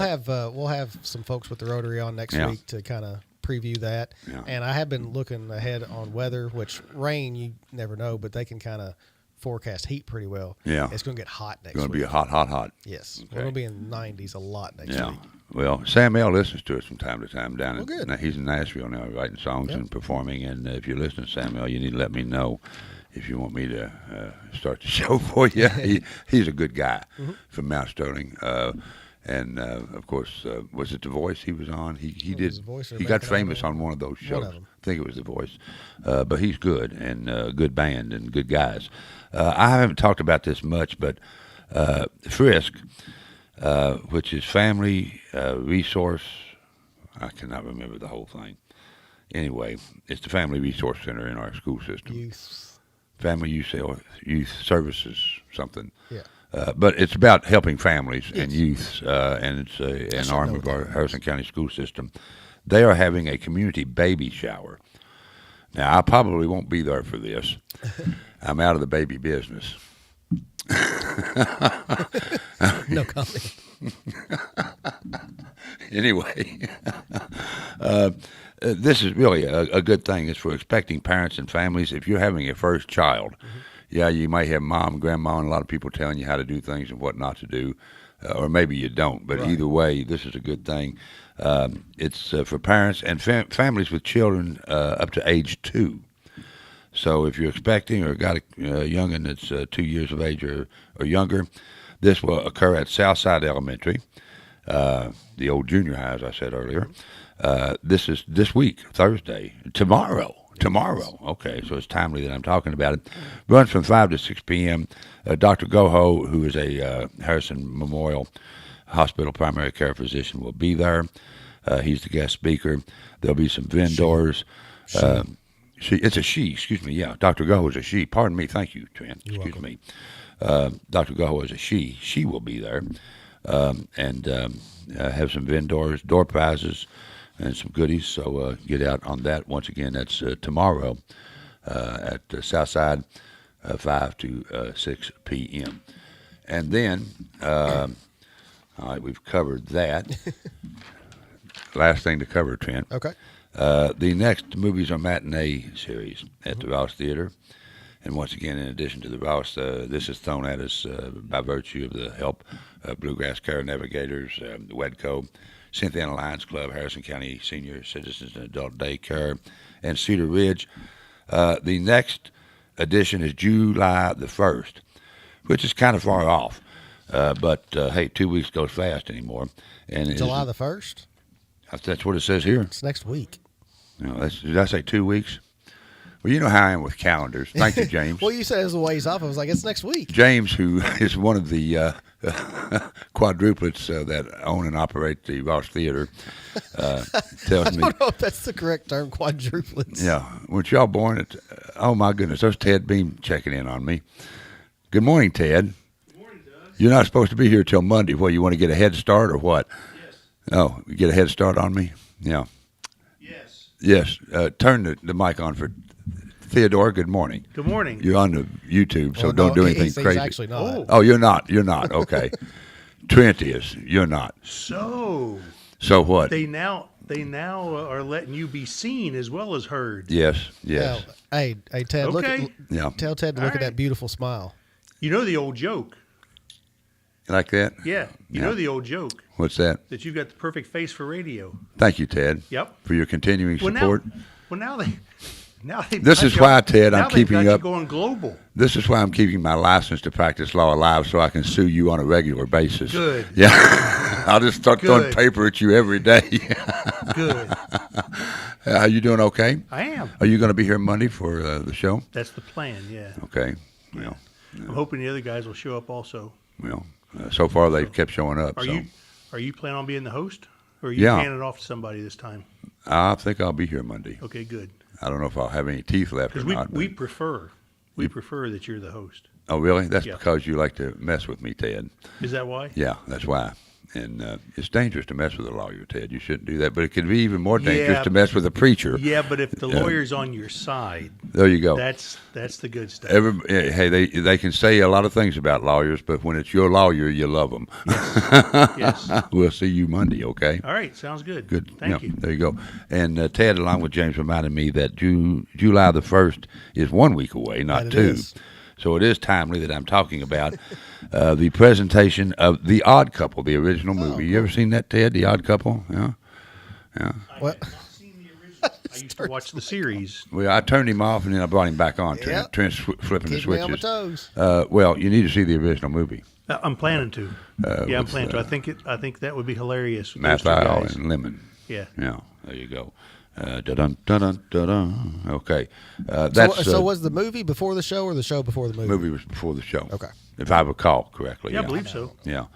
have some folks with the Rotary on next week to kind of preview that. Yeah. And I have been looking ahead on weather, which rain you never know, but they can kind of forecast heat pretty well. Yeah, it's going to get hot next week. It's going to be hot. Yes, okay. We're going to be in the 90s a lot next week. Well, Sam L. listens to us from time to time down good. He's in Nashville now, writing songs and performing. And if you're listening to Sam L., you need to let me know if you want me to start the show for you. He's a good guy from Mount Sterling. And of course, was it The Voice he was on? He got famous on one of those shows. I think it was The Voice. But he's good, and good band and good guys. I haven't talked about this much, but Frisk, which is Family Resource, I cannot remember the whole thing. Anyway, it's the Family Resource Center in our school system. Family Youth Services, something. Yeah. But it's about helping families and youths, and it's an arm of our Harrison County school system. They are having a community baby shower. Now, I probably won't be there for this. I'm out of the baby business. No comment. Anyway, this is really a good thing. It's for expecting parents and families. If you're having a first child, you may have mom, grandma, and a lot of people telling you how to do things and what not to do, or maybe you don't. But either way, this is a good thing. It's for parents and families with children up to age 2. So if you're expecting or got a young'un that's 2 years of age or younger, this will occur at Southside Elementary, the old junior high, as I said earlier. This is this week, Thursday, tomorrow. Okay, so it's timely that I'm talking about it. Runs from 5 to 6 p.m. Dr. Goho, who is a Harrison Memorial Hospital primary care physician, will be there. He's the guest speaker. There'll be some vendors. It's a she, excuse me. Yeah, Dr. Goho is a she. Pardon me. Thank you, Trent. Excuse me. Dr. Goho is a she. She will be there and have some vendors, door prizes, and some goodies. So get out on that. Once again, that's tomorrow at Southside, 5 to 6 p.m. And then, all right, we've covered that. Last thing to cover, Trent. Okay. The next movies are matinee series at the Rouse Theater. And once again, in addition to the Rouse, this is thrown at us by virtue of the help of Bluegrass Care Navigators, WEDCO, Cynthiana Lions Club, Harrison County Senior Citizens and Adult Daycare, and Cedar Ridge. The next edition is July the 1st, which is kind of far off. But, hey, 2 weeks goes fast anymore. And July the 1st? That's what it says here. It's next week. No, did I say 2 weeks? Well, you know how I am with calendars. Thank you, James. Well, you said it was a ways off. I was like, it's next week. James, who is one of the quadruplets that own and operate the Ross Theater, tells me. I don't know if that's the correct term, quadruplets. Yeah. Weren't y'all born at, oh, my goodness, there's Ted Beam checking in on me. Good morning, Ted. Good morning, Doug. You're not supposed to be here till Monday. Well, you want to get a head start or what? Yes. Oh, you get a head start on me? Yeah. Yes. Turn the mic on for Theodore. Good morning. Good morning. You're on the YouTube, so don't do anything he's crazy. Actually not. Oh, you're not. You're not. Okay. Trent is. You're not. So what? They now are letting you be seen as well as heard. Yes. Well, hey, Ted. Okay. Tell Ted to look at that beautiful smile. You know the old joke. Like that? Yeah. You know the old joke. What's that? That you've got the perfect face for radio. Thank you, Ted. Yep. For your continuing support. Now they. This is why, Ted, I'm keeping up. Going global. This is why I'm keeping my license to practice law alive, so I can sue you on a regular basis. Good. Yeah. I'll just start throwing paper at you every day. Good. Are you doing okay? I am. Are you going to be here Monday for the show? That's the plan. Yeah. Okay. Well, I'm hoping the other guys will show up also. Well, so far they've kept showing up. Are you planning on being the host, or are you handing it off to somebody this time? I think I'll be here Monday. Okay, good. I don't know if I'll have any teeth left or not. We prefer that you're the host. Oh, really? That's because you like to mess with me, Ted. Is that why? Yeah, that's why. And it's dangerous to mess with a lawyer, Ted. You shouldn't do that. But it could be even more dangerous to mess with a preacher. Yeah, but if the lawyer's on your side, there you go. That's the good stuff. Hey, they can say a lot of things about lawyers, but when it's your lawyer, you love them. Yes. We'll see you Monday, okay? All right, sounds good. Good. Thank you. There you go. And Ted, along with James, reminded me that July the 1st is 1 week away, not 2. Is. So it is timely that I'm talking about the presentation of The Odd Couple, the original movie. You ever seen that, Ted, The Odd Couple? Yeah. What? I used to watch the series. Well, I turned him off and then I brought him back on. Trent's flipping the switches. Me on my toes. Well, you need to see the original movie. I'm planning to. I'm planning to. I think that would be hilarious. Mathau and Lemon. Yeah. Yeah. There you go. Okay. So was the movie before the show or the show before the movie? The movie was before the show. Okay. If I recall correctly. Yeah, I believe so. Yeah.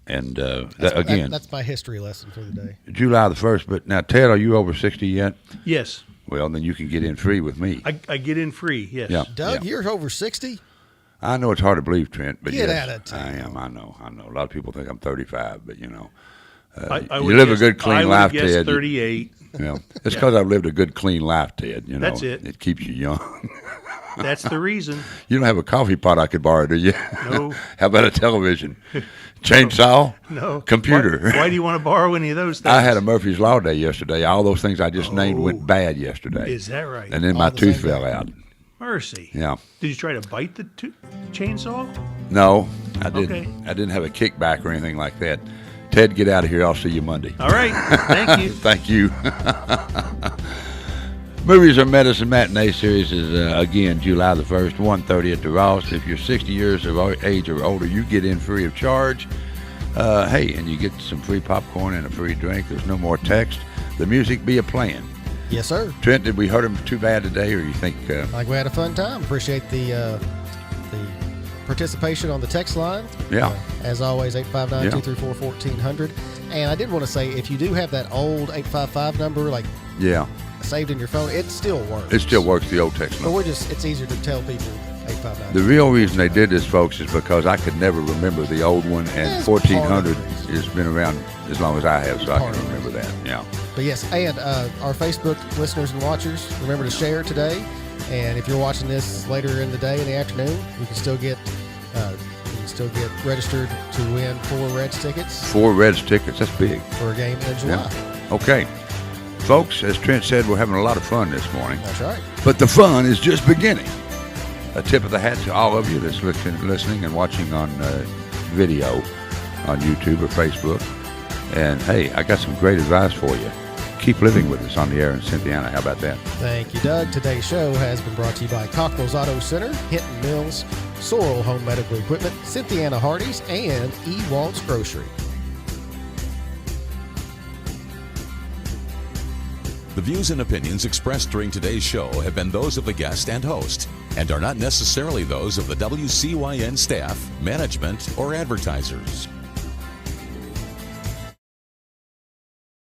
That's my history lesson for the day. July the 1st. But now, Ted, are you over 60 yet? Yes. Well, then you can get in free with me. I get in free, yes. Yeah. Doug, you're over 60? I know it's hard to believe, Trent, but get yes, out of town. I am. I know. A lot of people think I'm 35, but you know. I you live a good, clean life, Ted. I would guess 38. It's because I've lived a good, clean life, Ted. You know, that's it. It keeps you young. That's the reason. You don't have a coffee pot I could borrow, do you? No. How about a television? Chainsaw? No. Computer? Why do you want to borrow any of those things? I had a Murphy's Law day yesterday. All those things I just named went bad yesterday. Is that right? And then my tooth fell out. Mercy. Yeah. Did you try to bite the chainsaw? No, I didn't. Okay. I didn't have a kickback or anything like that. Ted, get out of here. I'll see you Monday. All right. Thank you. Thank you. Movies Are Medicine Matinee Series is, again, July the 1st, 1:30 at the Ross. If you're 60 years of age or older, you get in free of charge. Hey, and you get some free popcorn and a free drink. There's no more text. The music be a playing. Yes, sir. Trent, did we hurt him too bad today, or you think... Like we had a fun time. Appreciate the participation on the text line. Yeah. As always, 859-234-1400. And I did want to say, if you do have that old 855 number, saved in your phone, it still works. It still works, the old text number. But it's easier to tell people 859. The real reason they did this, folks, is because I could never remember the old one, and 1400 has been around as long as I have, so I can remember that. Yeah. But yes, and our Facebook listeners and watchers, remember to share today. And if you're watching this later in the day, in the afternoon, you can still get registered to win 4 Reds tickets. 4 Reds tickets, that's big. For a game in July. Yeah. Okay. Folks, as Trent said, we're having a lot of fun this morning. That's right. But the fun is just beginning. A tip of the hat to all of you that's listening and watching on video on YouTube or Facebook. And, hey, I got some great advice for you. Keep living with us on the air in Cynthiana. How about that? Thank you, Doug. Today's show has been brought to you by Cockrell's Auto Center, Hinton Mills, Sorrel Home Medical Equipment, Cynthiana Hardee's, and E. Walt's Grocery. The views and opinions expressed during today's show have been those of the guest and host and are not necessarily those of the WCYN staff, management, or advertisers.